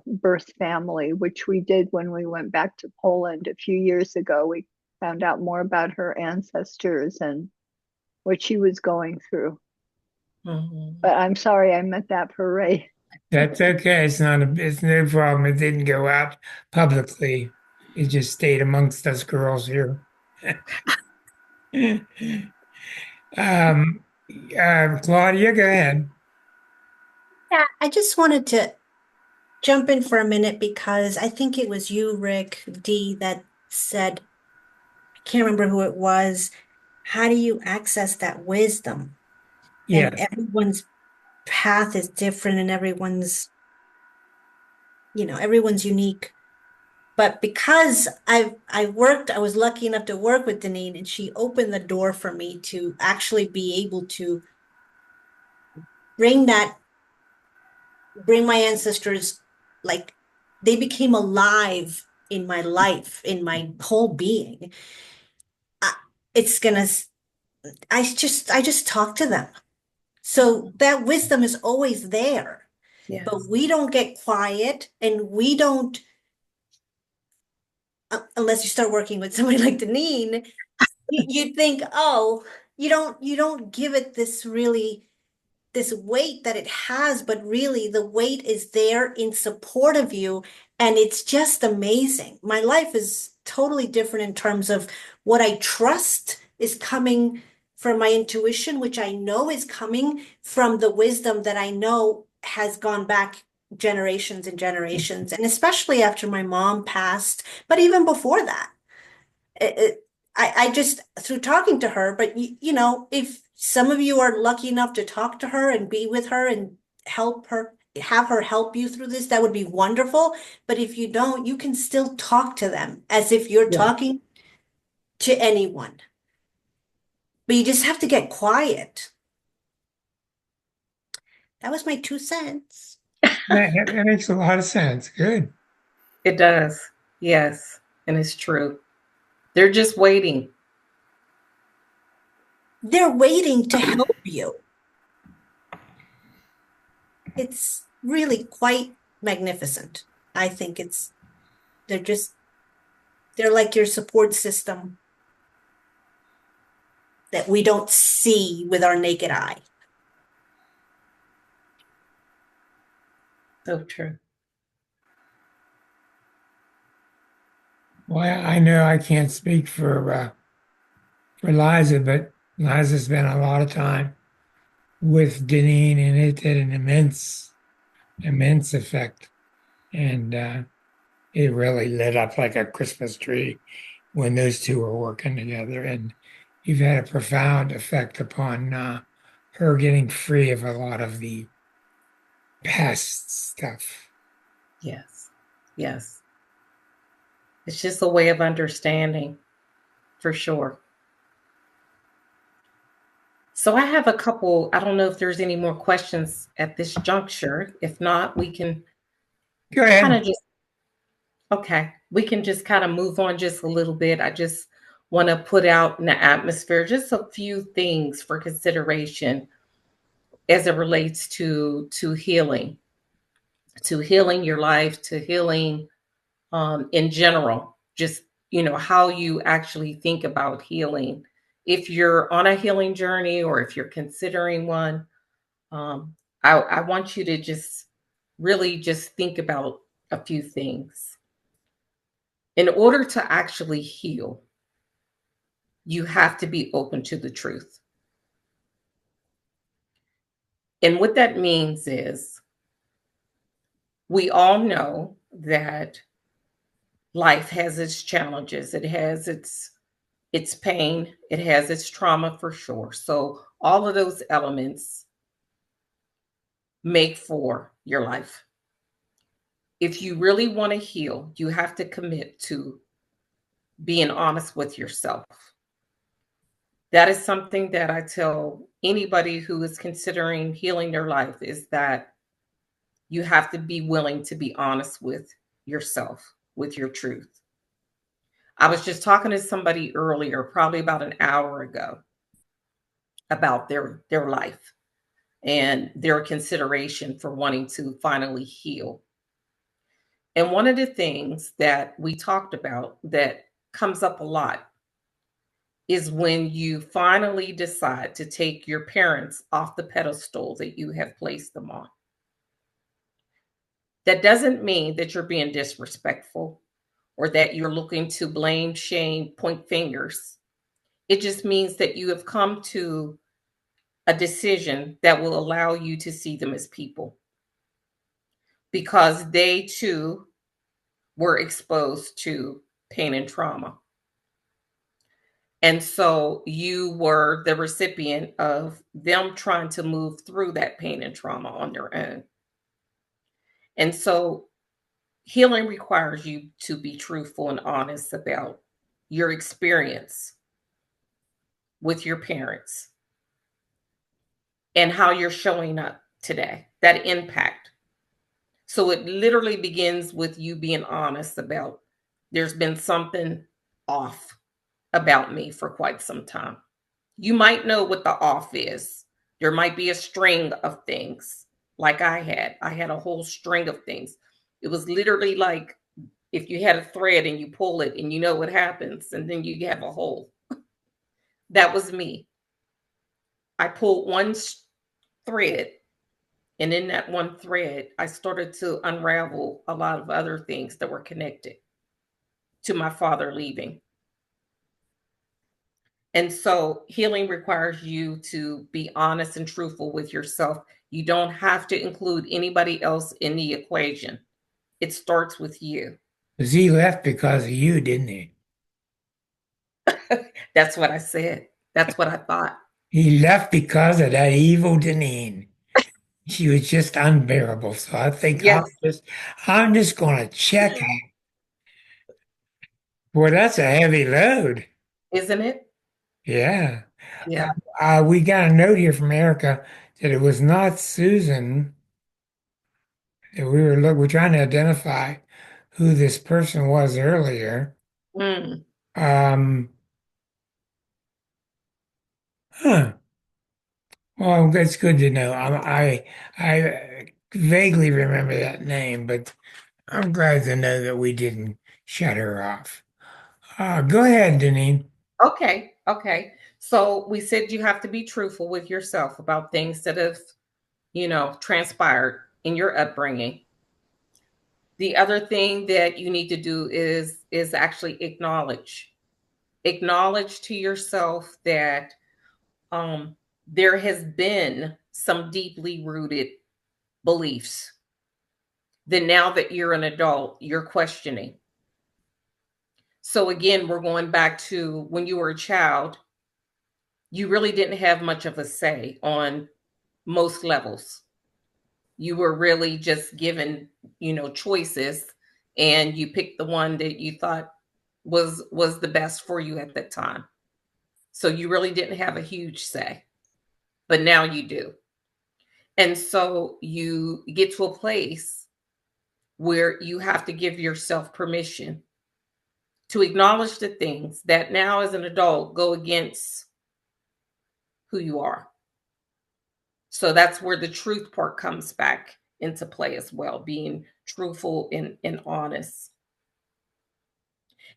birth family, which we did when we went back to Poland a few years ago. We found out more about her ancestors and what she was going through. Mm-hmm. But I'm sorry I meant that for Ray. That's okay. It's no problem. It didn't go out publicly. It just stayed amongst us girls here. Um, Claudia, go ahead. Yeah, I just wanted to jump in for a minute because I think it was you, Rick D, that said, I can't remember who it was. How do you access that wisdom? And Yes, everyone's path is different and everyone's unique. But because I was lucky enough to work with Deneen, and she opened the door for me to actually be able to bring that, bring my ancestors, like they became alive in my life, in my whole being. I, it's gonna, I just talk to them. So that wisdom is always there, Yes. but we don't get quiet and we don't, unless you start working with somebody like Deneen, you think, oh, you don't give it this weight that it has, but really the weight is there in support of you. And it's just amazing. My life is totally different in terms of what I trust is coming from my intuition, which I know is coming from the wisdom that I know has gone back generations and generations, and especially after my mom passed, but even before that. I just through talking to her, but if some of you are lucky enough to talk to her and be with her and help her, have her help you through this, that would be wonderful. But if you don't, you can still talk to them as if you're Yeah. talking to anyone. But you just have to get quiet. That was my 2 cents. that makes a lot of sense. Good. It does. Yes. And it's true. They're just waiting. They're waiting to help you. It's really quite magnificent. I think they're just, they're like your support system that we don't see with our naked eye. So true. Well, I know I can't speak for Liza, but Liza spent a lot of time with Deneen, and it did an immense effect And it really lit up like a Christmas tree when those two were working together. And you've had a profound effect upon her getting free of a lot of the past stuff. Yes. Yes. It's just a way of understanding for sure. So I have a couple, I don't know if there's any more questions at this juncture. If not, we can Go kind ahead. of just, okay, we can just kind of move on just a little bit. I just want to put out in the atmosphere just a few things for consideration as it relates to healing, to healing your life, to healing in general, just how you actually think about healing. If you're on a healing journey or if you're considering one, um, I want you to just really just think about a few things. In order to actually heal, you have to be open to the truth. And what that means is we all know that life has its challenges, it has its pain, it has its trauma for sure. So all of those elements make for your life. If you really want to heal, you have to commit to being honest with yourself. That is something that I tell anybody who is considering healing their life is that you have to be willing to be honest with yourself, with your truth. I was just talking to somebody earlier, probably about an hour ago, about their life and their consideration for wanting to finally heal. And one of the things that we talked about that comes up a lot is when you finally decide to take your parents off the pedestal that you have placed them on. That doesn't mean that you're being disrespectful or that you're looking to blame, shame, point fingers. It just means that you have come to a decision that will allow you to see them as people because they too were exposed to pain and trauma. And so you were the recipient of them trying to move through that pain and trauma on their own. And so healing requires you to be truthful and honest about your experience with your parents and how you're showing up today, that impact. So it literally begins with you being honest about there's been something off about me for quite some time. You might know what the off is. There might be a string of things like I had. I had a whole string of things. It was literally like if you had a thread and you pull it and you know what happens, and then you have a hole. That was me. I pulled one thread, and in that one thread, I started to unravel a lot of other things that were connected to my father leaving. And so healing requires you to be honest and truthful with yourself. You don't have to include anybody else in the equation. It starts with you. Because he left because of you, didn't he? That's what I said. That's what I thought. He left because of that evil Deneen. She was just unbearable. So I think Yes, I'm just gonna check out. Boy, that's a heavy load. isn't it? Yeah. Yeah. We got a note here from Erica that it was not Susan. That we're trying to identify who this person was earlier. Mm. Um, huh. Well, that's good to know. I vaguely remember that name, but I'm glad to know that we didn't shut her off. Go ahead, Deneen. Okay. Okay. So we said you have to be truthful with yourself about things that have, transpired in your upbringing. The other thing that you need to do is actually acknowledge to yourself that there has been some deeply rooted beliefs then now that you're an adult, you're questioning. So again, we're going back to when you were a child, you really didn't have much of a say on most levels. You were really just given, choices, and you picked the one that you thought was the best for you at that time. So you really didn't have a huge say, but now you do. And so you get to a place where you have to give yourself permission to acknowledge the things that now as an adult go against who you are. So that's where the truth part comes back into play as well, being truthful and honest.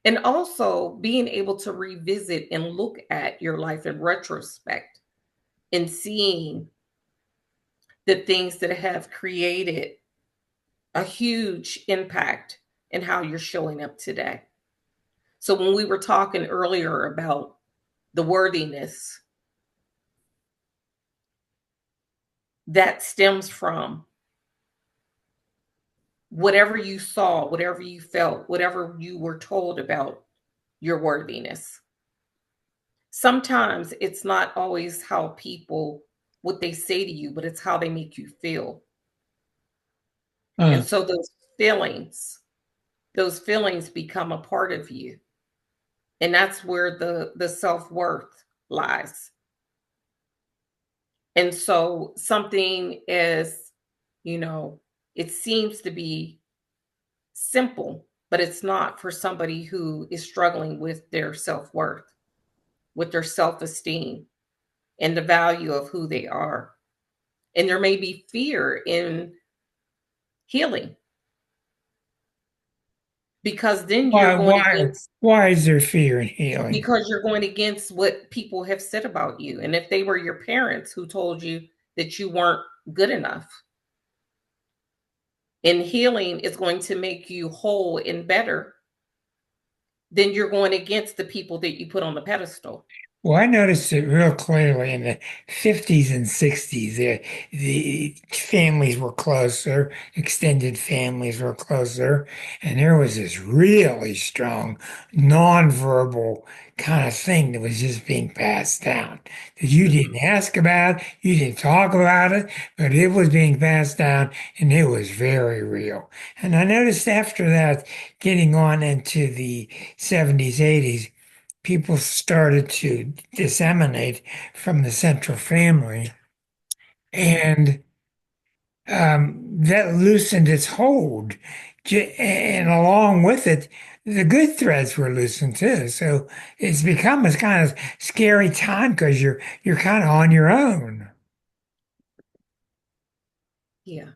And also being able to revisit and look at your life in retrospect and seeing the things that have created a huge impact in how you're showing up today. So when we were talking earlier about the worthiness, that stems from whatever you saw, whatever you felt, whatever you were told about your worthiness. Sometimes it's not always how people, what they say to you, but it's how they make you feel. And Huh. so those feelings become a part of you. And that's where the self-worth lies. And so something is, it seems to be simple, but it's not for somebody who is struggling with their self-worth, with their self-esteem and the value of who they are. And there may be fear in healing because then you're Why, going why, against why is there fear in healing? because you're going against what people have said about you. And if they were your parents who told you that you weren't good enough, and healing is going to make you whole and better, then you're going against the people that you put on the pedestal. Well, I noticed it real clearly in the 50s and 60s. The families were closer, extended families were closer, and there was this really strong nonverbal kind of thing that was just being passed down. That you Mhm. didn't ask about, you didn't talk about it, but it was being passed down, and it was very real. And I noticed after that, getting on into the 70s, 80s, people started to disseminate from the central family, and that loosened its hold. And along with it, the good threads were loosened too. So it's become a kind of scary time because you're kind of on your own. Yeah.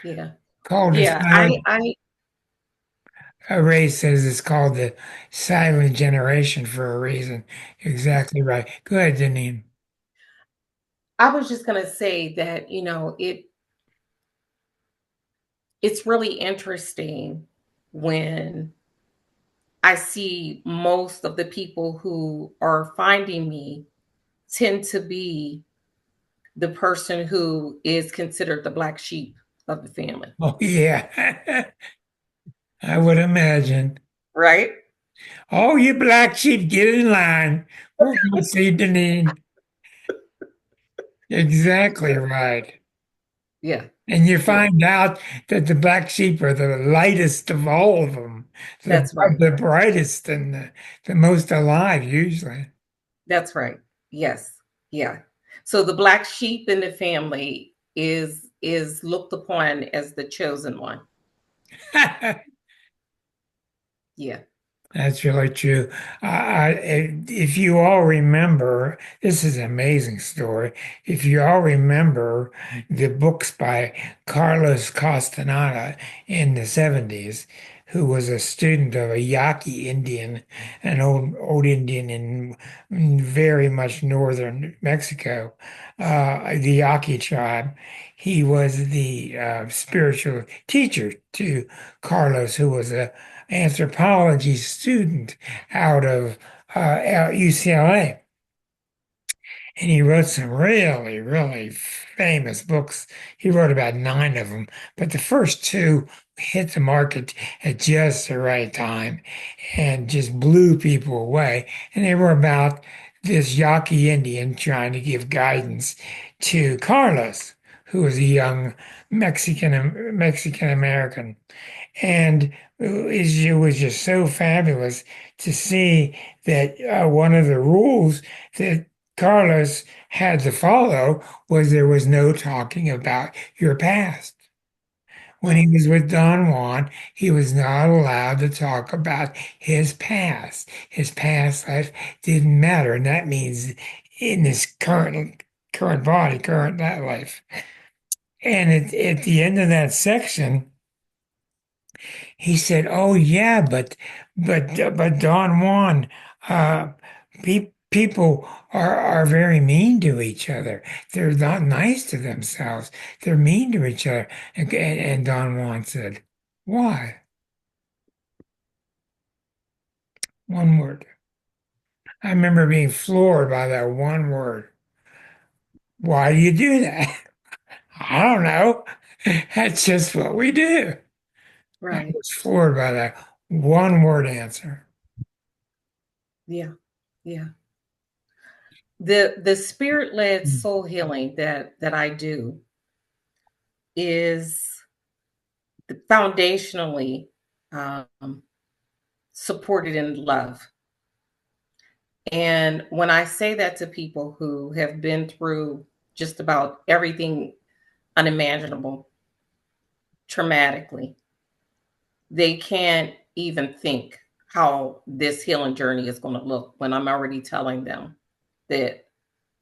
Yeah. Called the Yeah. I, silent. I, Ray says it's called the silent generation for a reason. Exactly right. Go ahead, Deneen. I was just going to say that, it's really interesting when I see most of the people who are finding me tend to be the person who is considered the black sheep of the family, Oh yeah, I would imagine. right? Oh, you black sheep, get in line. We're going to see Deneen. Exactly right. Yeah, And you yeah, find out that the black sheep are the lightest of all of them, that's right. the brightest and the most alive, usually. That's right. Yes. Yeah. So the black sheep in the family is looked upon as the chosen one. Yeah. That's really true. If you all remember, this is an amazing story. If you all remember the books by Carlos Castaneda in the 70s, who was a student of a Yaqui Indian, an old Indian in very much northern Mexico, the Yaqui tribe. He was the spiritual teacher to Carlos, who was a anthropology student out of UCLA. and he wrote some really, really famous books. He wrote about 9 of them, but the first 2 hit the market at just the right time and just blew people away. And they were about this Yaqui Indian trying to give guidance to Carlos, who was a young Mexican American. And it was just so fabulous to see that one of the rules that Carlos had to follow was there was no talking about your past. When he was with Don Juan, he was not allowed to talk about his past. His past life didn't matter, and that means in his current body, current that life. And at the end of that section, he said, "Oh yeah, but Don Juan, people are very mean to each other. They're not nice to themselves. They're mean to each other." And Don Juan said, "Why?" One word. I remember being floored by that one word. Why do you do that? I don't know. That's just what we do. I Right. was floored by that one word answer. Yeah. Yeah. The spirit-led soul healing that I do is foundationally supported in love. And when I say that to people who have been through just about everything unimaginable traumatically, they can't even think how this healing journey is going to look when I'm already telling them that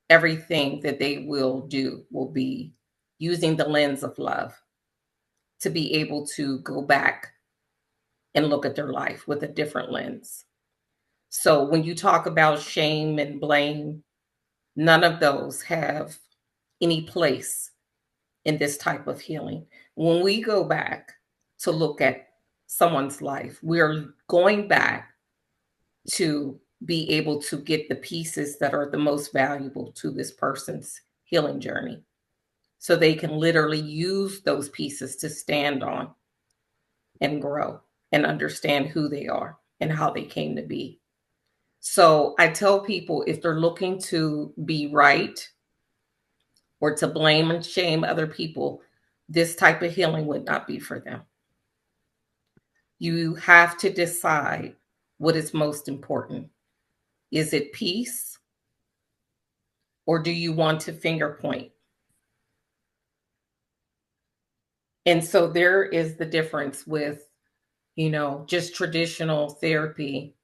everything that they will do will be using the lens of love to be able to go back and look at their life with a different lens. So when you talk about shame and blame, none of those have any place in this type of healing. When we go back to look at someone's life, we're going back to be able to get the pieces that are the most valuable to this person's healing journey. So they can literally use those pieces to stand on and grow and understand who they are and how they came to be. So I tell people if they're looking to be right or to blame and shame other people, this type of healing would not be for them. You have to decide what is most important. Is it peace or do you want to finger point? And so there is the difference with, just traditional therapy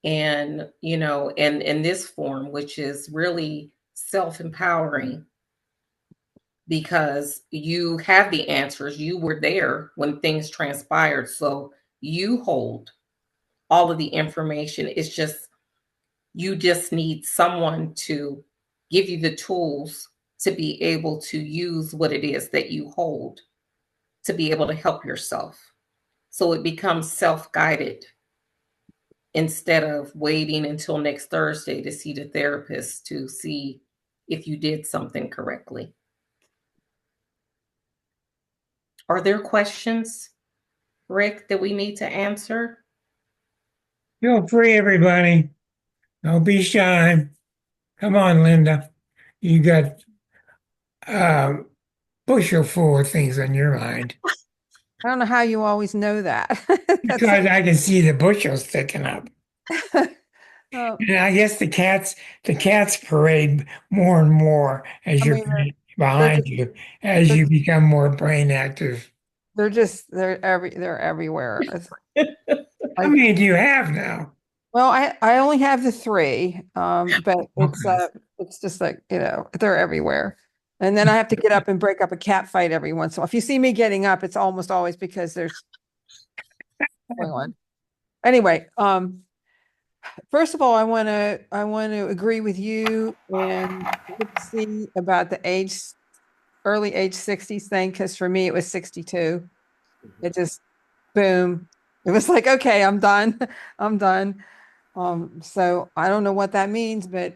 and, and in this form, which is really self-empowering because you have the answers. You were there when things transpired. So you hold all of the information. It's just, you just need someone to give you the tools to be able to use what it is that you hold to be able to help yourself. So it becomes self guided instead of waiting until next Thursday to see the therapist to see if you did something correctly. Are there questions, Rick, that we need to answer? Feel free, everybody. Don't be shy. Come on, Linda. You got a bushel full of things on your mind I don't know how you always know that. because I can see the bushel sticking up. Oh, And I guess the cats parade more and more as I you're mean, they're behind just you, as they're you become more brain active. they're everywhere. How Like, many do you have now? well, I only have the three, but Okay. it's just like, they're everywhere. And then I have to get up and break up a cat fight every once in a while. If you see me getting up, it's almost always because there's going on. Anyway, first of all, I want to agree with you and see about the early age 60s thing, because for me it was 62. It just boom. It was like, okay, I'm done. I'm done. So I don't know what that means, but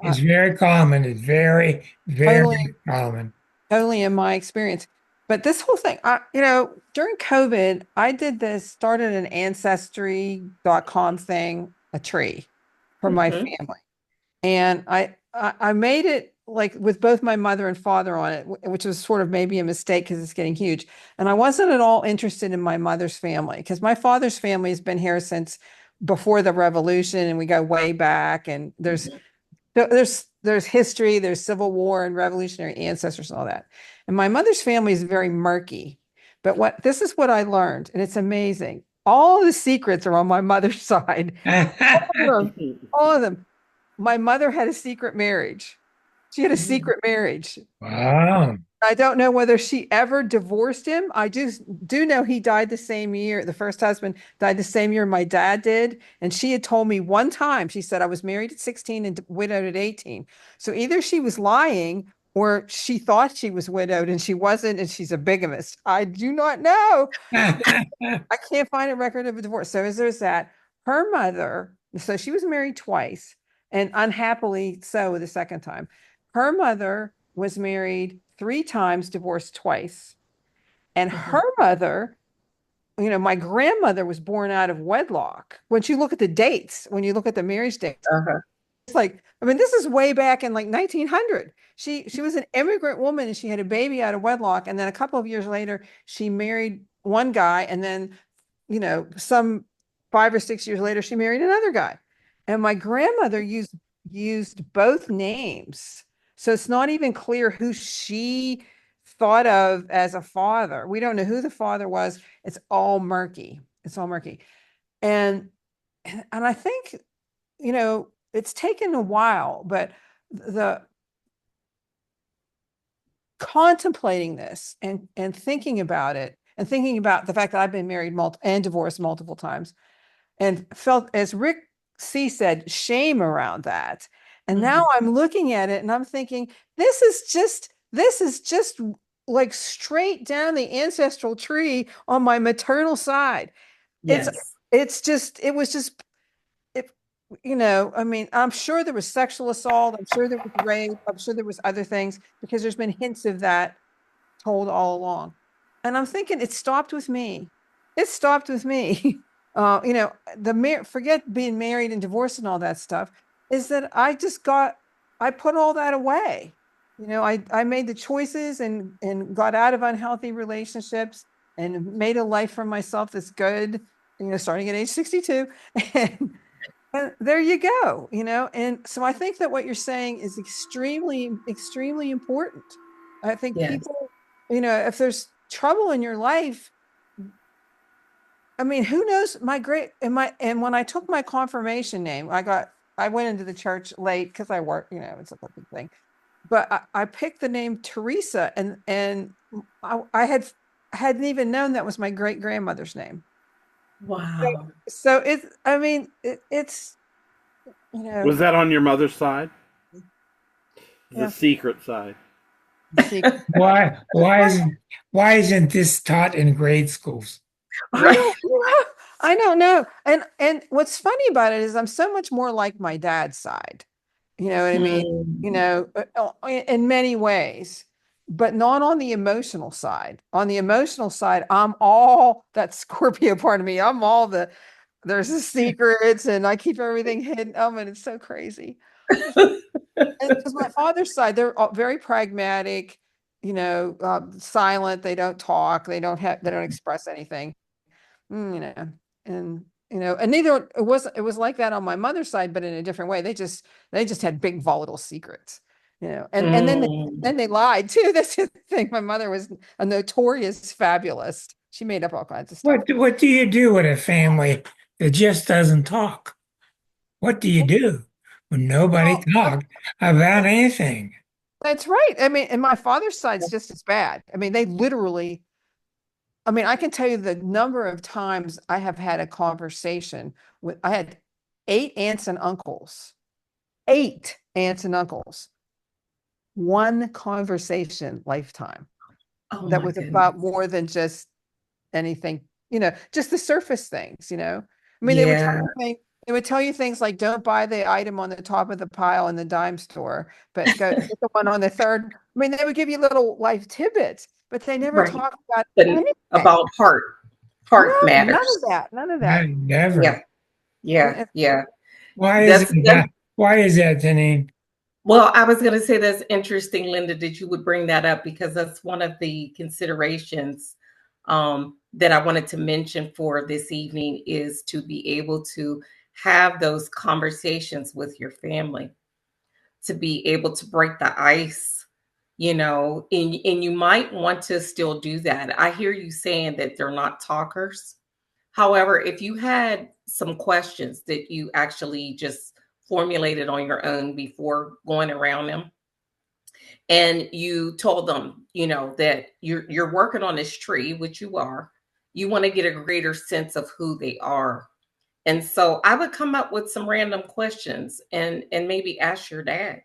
It's very common. It's very, very totally, common. totally in my experience. But this whole thing, during COVID, I started an ancestry.com thing, a tree for my Mhm. family. And I made it like with both my mother and father on it, which was sort of maybe a mistake because it's getting huge. And I wasn't at all interested in my mother's family because my father's family has been here since before the revolution, and we go way back. And Mhm. there's history, there's Civil War and revolutionary ancestors and all that. And my mother's family is very murky. But this is what I learned, and it's amazing. All the secrets are on my mother's side. All of them. All of them. My mother had a secret marriage. She had a Mhm. secret marriage. Wow. I don't know whether she ever divorced him. I do know he died the same year. The first husband died the same year my dad did. And she had told me one time, she said, I was married at 16 and widowed at 18. So either she was lying or she thought she was widowed and she wasn't, and she's a bigamist. I do not know. I can't find a record of a divorce. So there's that. Her mother, so she was married twice and unhappily so the second time. Her mother was married 3 times, divorced twice. And Mhm. her mother, my grandmother was born out of wedlock. When you look at the dates, when you look at the marriage dates, Uh-huh. it's like, I mean, this is way back in like 1900. She was an immigrant woman and she had a baby out of wedlock. And then a couple of years later, she married one guy. And then, some 5 or 6 years later, she married another guy. And my grandmother used both names. So it's not even clear who she thought of as a father. We don't know who the father was. It's all murky. It's all murky. And I think it's taken a while, but the contemplating this and thinking about it and thinking about the fact that I've been married and divorced multiple times and felt, as Rick C said, shame around that. And now Mhm. I'm looking at it and I'm thinking, this is just like straight down the ancestral tree on my maternal side. It's Yes. it was just if I mean, I'm sure there was sexual assault, I'm sure there was rape, I'm sure there was other things because there's been hints of that told all along. And I'm thinking it stopped with me. It stopped with me. Forget being married and divorced and all that stuff, is that I put all that away. I made the choices and got out of unhealthy relationships and made a life for myself that's good, starting at age 62. And there you go, And so I think that what you're saying is extremely, extremely important. I think Yes. people, if there's trouble in your life, I mean, who knows? And when I took my confirmation name, I went into the church late because I work, it's a big thing. But I picked the name Teresa, and I hadn't even known that was my great grandmother's name. So, Wow. so I mean, it's, you know, Was that on your mother's side? The yeah. secret side. See, Why isn't this taught in grade schools? I Right. don't know. I don't know. And what's funny about it is I'm so much more like my dad's side. You know what I mean? Mm. In many ways, but not on the emotional side. On the emotional side, I'm all that Scorpio part of me. There's the secrets and I keep everything hidden. Oh, and it's so crazy. Because my father's side, they're all very pragmatic, silent. They don't talk. They don't express anything. Mm, and neither it was like that on my mother's side, but in a different way. They just had big volatile secrets, and Mm. then they lied too. That's the thing. My mother was a notorious fabulist. She made up all kinds of stuff. What do you do with a family that just doesn't talk? What do you do when nobody Well, talks about anything? that's right. I mean, and my father's side's just as bad. I mean, they literally. I mean, I can tell you the number of times I have had a conversation with. I had 8 aunts and uncles. 8 aunts and uncles. One conversation lifetime Oh that my was goodness. about more than just anything, just the surface things. I mean, they would tell Yeah. me They would tell you things like, don't buy the item on the top of the pile in the dime store, but go get the one on the third. I mean, they would give you little life tidbits, but they never Right. talk about But anything. about heart. No, Heart none matters. of that. None of I that. Yeah. never. Yeah. Yeah. Why is That's it that? Why is that, Deneen? well, I was going to say that's interesting, Linda, that you would bring that up because that's one of the considerations that I wanted to mention for this evening is to be able to have those conversations with your family, to be able to break the ice, and you might want to still do that. I hear you saying that they're not talkers. However, if you had some questions that you actually just formulated on your own before going around them, and you told them, that you're working on this tree, which you want to get a greater sense of who they are. And so I would come up with some random questions and maybe ask your dad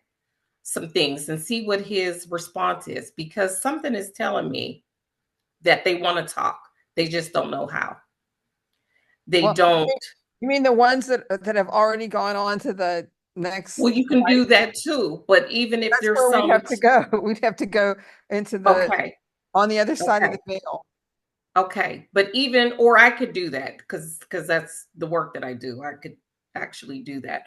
some things and see what his response is, because something is telling me that they want to talk. They just don't know how. They Well, don't. you mean the ones that have already gone on to the next Well, you can life? do that too, but even if That's there's where we'd some, have to go. We'd have to go into okay, on the other side of okay, the veil. okay, but even, or I could do that because that's the work that I do. I could actually do that.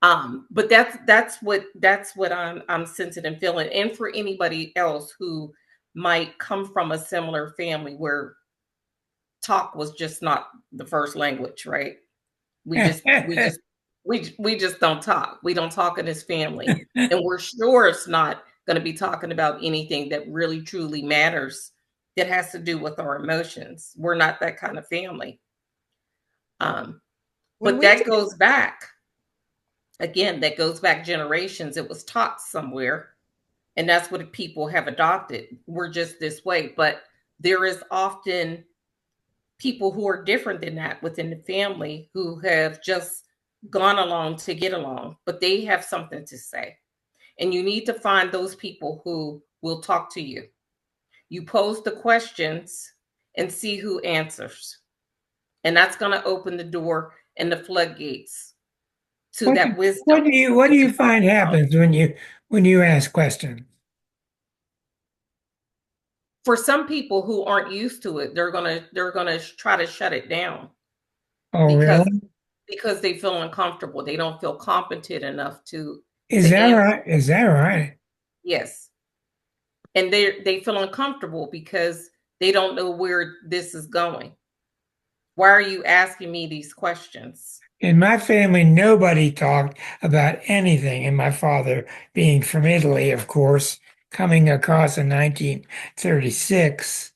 But that's what I'm sensing and feeling. And for anybody else who might come from a similar family where talk was just not the first language, right? We just we just we just don't talk. We don't talk in this family. And we're sure it's not going to be talking about anything that really truly matters that has to do with our emotions. We're not that kind of family. Um, When but we that did, goes back again, that goes back generations. It was taught somewhere, and that's what people have adopted. We're just this way. But there is often people who are different than that within the family who have just gone along to get along, but they have something to say. And you need to find those people who will talk to you. You pose the questions and see who answers. And that's going to open the door and the floodgates to What that what wisdom. do you find happens when you ask questions? For some people who aren't used to it, they're gonna try to shut it down Oh, because really? they feel uncomfortable. They don't feel competent enough to Is that answer. right? Is that right? Yes. And they feel uncomfortable because they don't know where this is going. Why are you asking me these questions? In my family, nobody talked about anything. And my father, being from Italy, of course, coming across in 1936,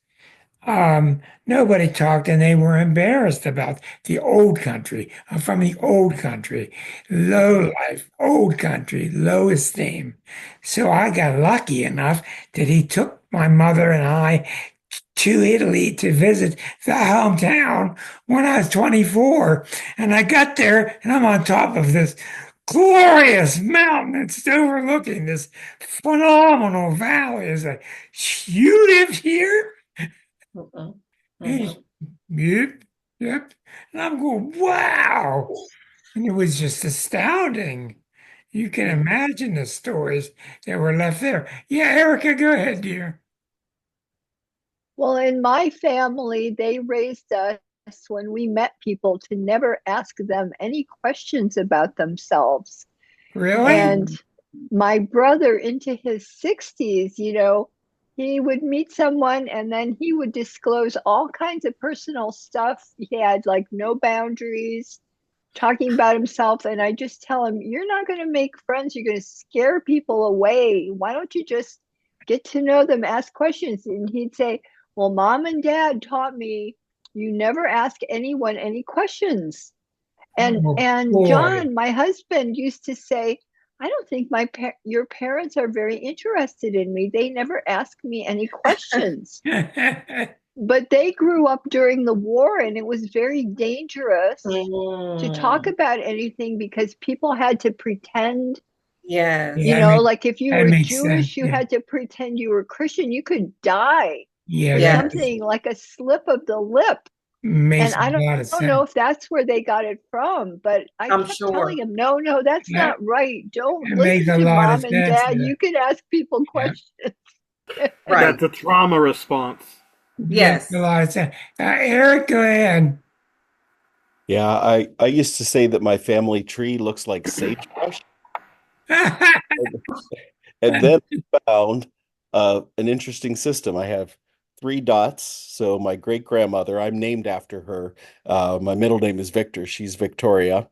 nobody talked and they were embarrassed about the old country. I'm from the old country, low life, old country, low esteem. So I got lucky enough that he took my mother and I to Italy to visit the hometown when I was 24. And I got there and I'm on top of this glorious mountain. It's overlooking this phenomenal valley. It's like, you live here? Mm-mm. Hey, Mhm. yep, yep. And I'm going, wow. And it was just astounding. You can imagine the stories that were left there. Yeah, Erica, go ahead, dear. Well, in my family, they raised us when we met people to never ask them any questions about themselves. Really? And my brother, into his 60s, he would meet someone and then he would disclose all kinds of personal stuff. He had like no boundaries, talking about himself. And I just tell him, you're not going to make friends. You're going to scare people away. Why don't you just get to know them, ask questions? And he'd say, well, mom and dad taught me you never ask anyone any questions. And Oh, and boy. John, my husband, used to say, I don't think your parents are very interested in me. They never ask me any questions. But they grew up during the war, and it was very dangerous to talk Mm. about anything because people had to pretend, Yeah, Yes. like if you that were makes sense. Jewish, you Yeah. had to pretend you were Christian. You could die Yeah, for that Yes. something like a slip of the lip. Makes And a I don't, lot of don't know sense. if that's where they got it from, but I I'm kept telling sure. him, no, no, that's That, not right. Don't that makes listen a to lot of mom and sense. dad. You can ask people Yeah, questions. Right. That's a trauma response. makes a Yes. lot of sense. Eric, go ahead. Yeah, I used to say that my family tree looks like sagebrush. And then I found an interesting system. I have three dots. So my great grandmother, I'm named after her. My middle name is Victor. She's Victoria.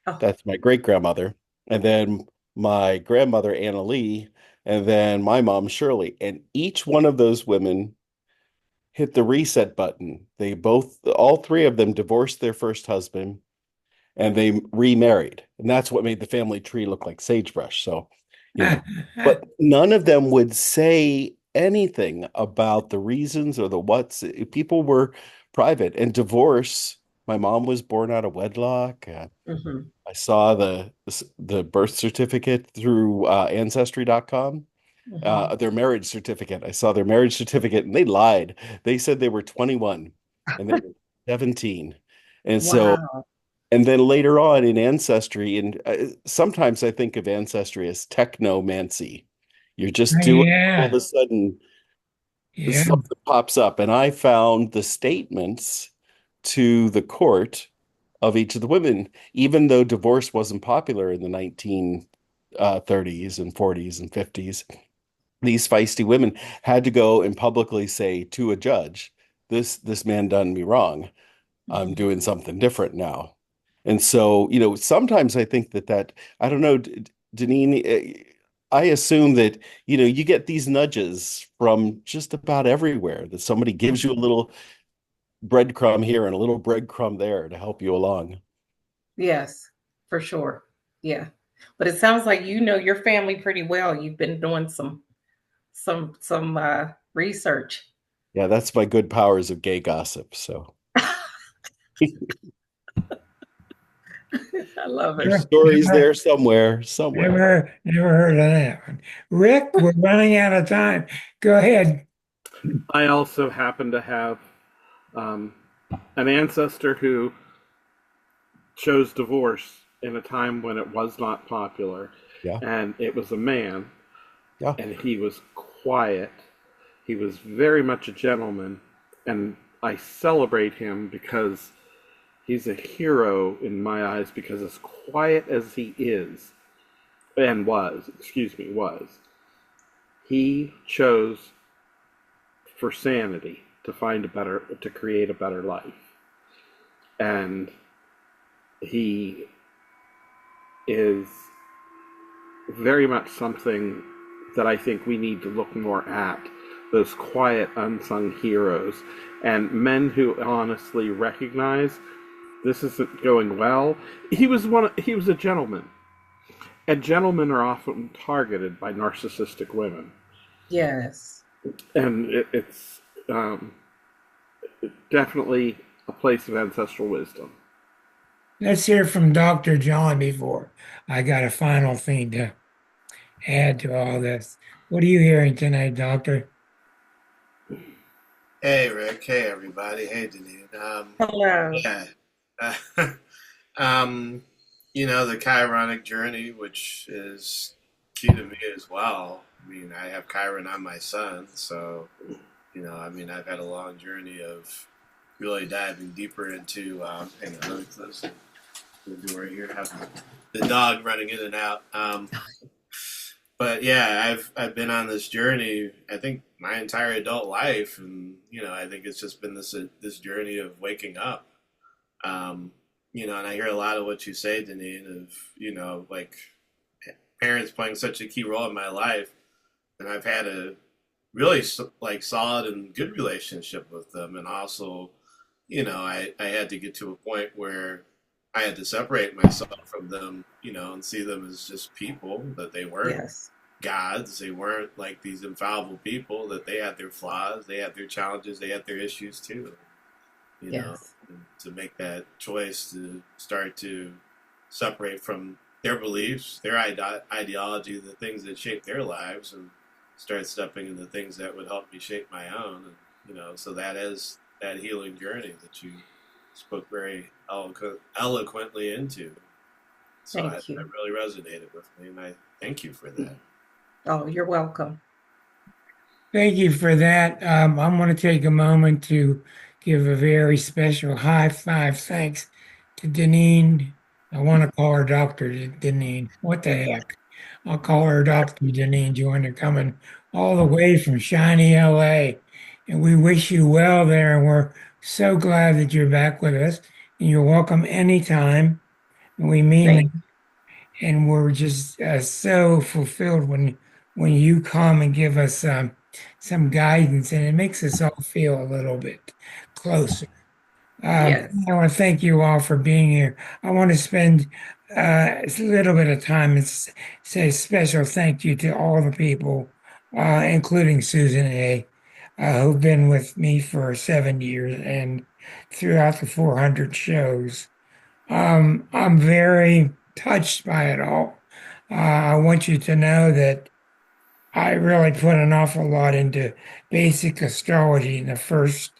Oh, That's my great grandmother. And then my grandmother, Anna Lee. And then my mom, Shirley. And each one of those women hit the reset button. They both, all three of them divorced their first husband and they remarried. And that's what made the family tree look like sagebrush. So, but none of them would say anything about the reasons or the what's. People were private. And divorce, my mom was born out of wedlock. hmm. I saw the birth certificate through ancestry.com. Hmm. Their marriage certificate. I saw their marriage certificate and they lied. They said they were 21 and they were 17. And so Wow. and then later on in Ancestry, and sometimes I think of Ancestry as technomancy. You're just doing all of Yeah, a sudden yeah. something pops up. And I found the statements to the court of each of the women, even though divorce wasn't popular in the 1930s and 40s and 50s, these feisty women had to go and publicly say to a judge, this man done me wrong. I'm Mhm. doing something different now. And so, sometimes I think that I don't know, Deneen, I assume that, you get these nudges from just about everywhere, that somebody gives you a little breadcrumb here and a little breadcrumb there to help you along. Yes, for sure. Yeah. But it sounds like you know your family pretty well. You've been doing some research. Yeah, that's my good powers of gay gossip. So I love it. there's Never, stories there never, somewhere. never heard of that one. Rick, we're running out of time. Go ahead. I also happen to have um, an ancestor who chose divorce in a time when it was not popular, Yeah, and it was a man, yeah. and he was quiet. He was very much a gentleman, and I celebrate him because he's a hero in my eyes because as quiet as he is and was, he chose for sanity to create a better life. And he is very much something that I think we need to look more at. Those quiet, unsung heroes and men who honestly recognize this isn't going well. He was a gentleman. And gentlemen are often targeted by narcissistic women. Yes. And it's definitely a place of ancestral wisdom. Let's hear from Dr. John before I got a final thing to add to all this. What are you hearing tonight, Doctor? Hey, Rick. Hey, everybody. Hey, Deneen. Hello. Yeah. Uh, um, the Chironic journey, which is key to me as well. I mean, I have Chiron on my son, so, I've had a long journey of really diving deeper into, hang on, let me close the door here. Have the dog running in and out. But yeah, I've been on this journey. I think my entire adult life, and I think it's just been this journey of waking up. Um, and I hear a lot of what you say, Deneen, of like parents playing such a key role in my life, and I've had a really like solid and good relationship with them, and also, I had to get to a point where I had to separate myself from them, and see them as just people, that they weren't Yes. gods. They weren't like these infallible people, that they had their flaws, they had their challenges, they had their issues too. Yes. And to make that choice to start to separate from their beliefs, their ideology, the things that shape their lives, and start stepping into things that would help me shape my own. And, so that is that healing journey that you spoke very eloquently into. So Thank that you. really resonated with me, and I thank you for that. Oh, you're welcome. Thank you for that. I'm going to take a moment to give a very special high five thanks to Deneen. I want to call her Dr. Deneen. What the heck? I'll call her Dr. Deneen Joyner, coming all the way from shiny LA. And we wish you well there. And we're so glad that you're back with us. And you're welcome anytime. And we mean Thank that. And we're just so fulfilled when you come and give us some guidance, and it makes us all feel a little bit closer. Yes. I want to thank you all for being here. I want to spend a little bit of time and say a special thank you to all the people, including Susan A., who've been with me for 7 years and throughout the 400 shows. I'm very touched by it all. I want you to know that I really put an awful lot into basic astrology in the first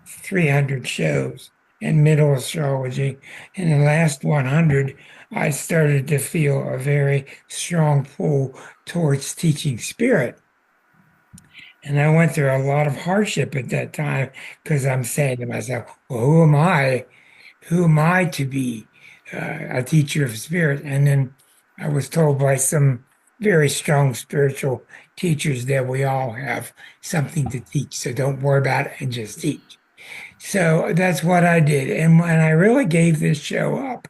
300 shows and middle astrology. In the last 100, I started to feel a very strong pull towards teaching spirit. And I went through a lot of hardship at that time because I'm saying to myself, well, who am I? Who am I to be a teacher of spirit? And then I was told by some very strong spiritual teachers that we all have something to teach. So don't worry about it and just teach. So that's what I did. And when I really gave this show up,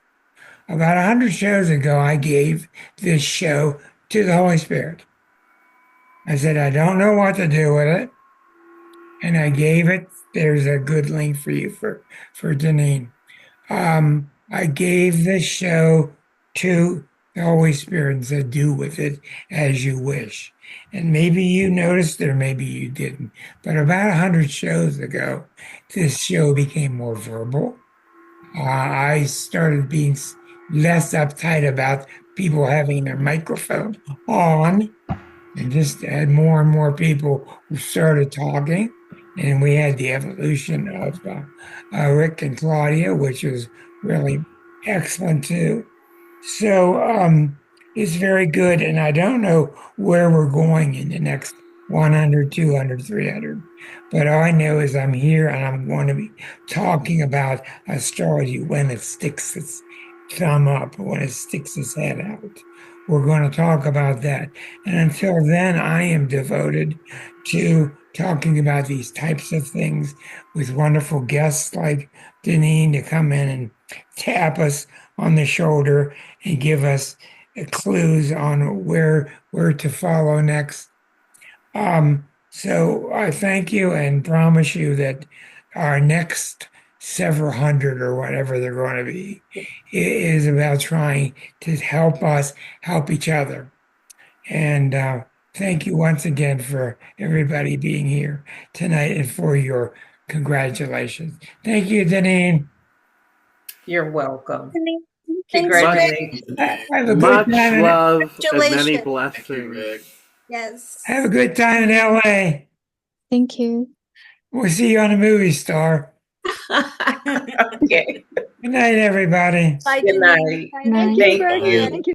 about 100 shows ago, I gave this show to the Holy Spirit. I said, I don't know what to do with it. And I gave it. There's a good link for you for Deneen. I gave this show to the Holy Spirit and said, do with it as you wish. And maybe you noticed it or maybe you didn't. But about 100 shows ago, this show became more verbal. I started being less uptight about people having their microphone on and just had more and more people who started talking. And we had the evolution of Rick and Claudia, which was really excellent too. So it's very good. And I don't know where we're going in the next 100, 200, 300. But all I know is I'm here and I'm going to be talking about astrology when it sticks its thumb up, when it sticks its head out. We're going to talk about that. And until then, I am devoted to talking about these types of things with wonderful guests like Deneen to come in and tap us on the shoulder and give us clues on where to follow next. So I thank you and promise you that our next several hundred or whatever they're going to be is about trying to help us help each other. And thank you once again for everybody being here tonight and for your congratulations. Thank you, Deneen. You're welcome. Thanks, Rick. Congratulations. Have a good Much time. love and many Congratulations. blessings. Thank you, Rick. Yes. Have a good time in LA. Thank you. We'll see you on a movie star. Okay. Good night, everybody. Bye, Good Deneen. night. Bye, Thank Night. you, Thank Rick. you. Thank you.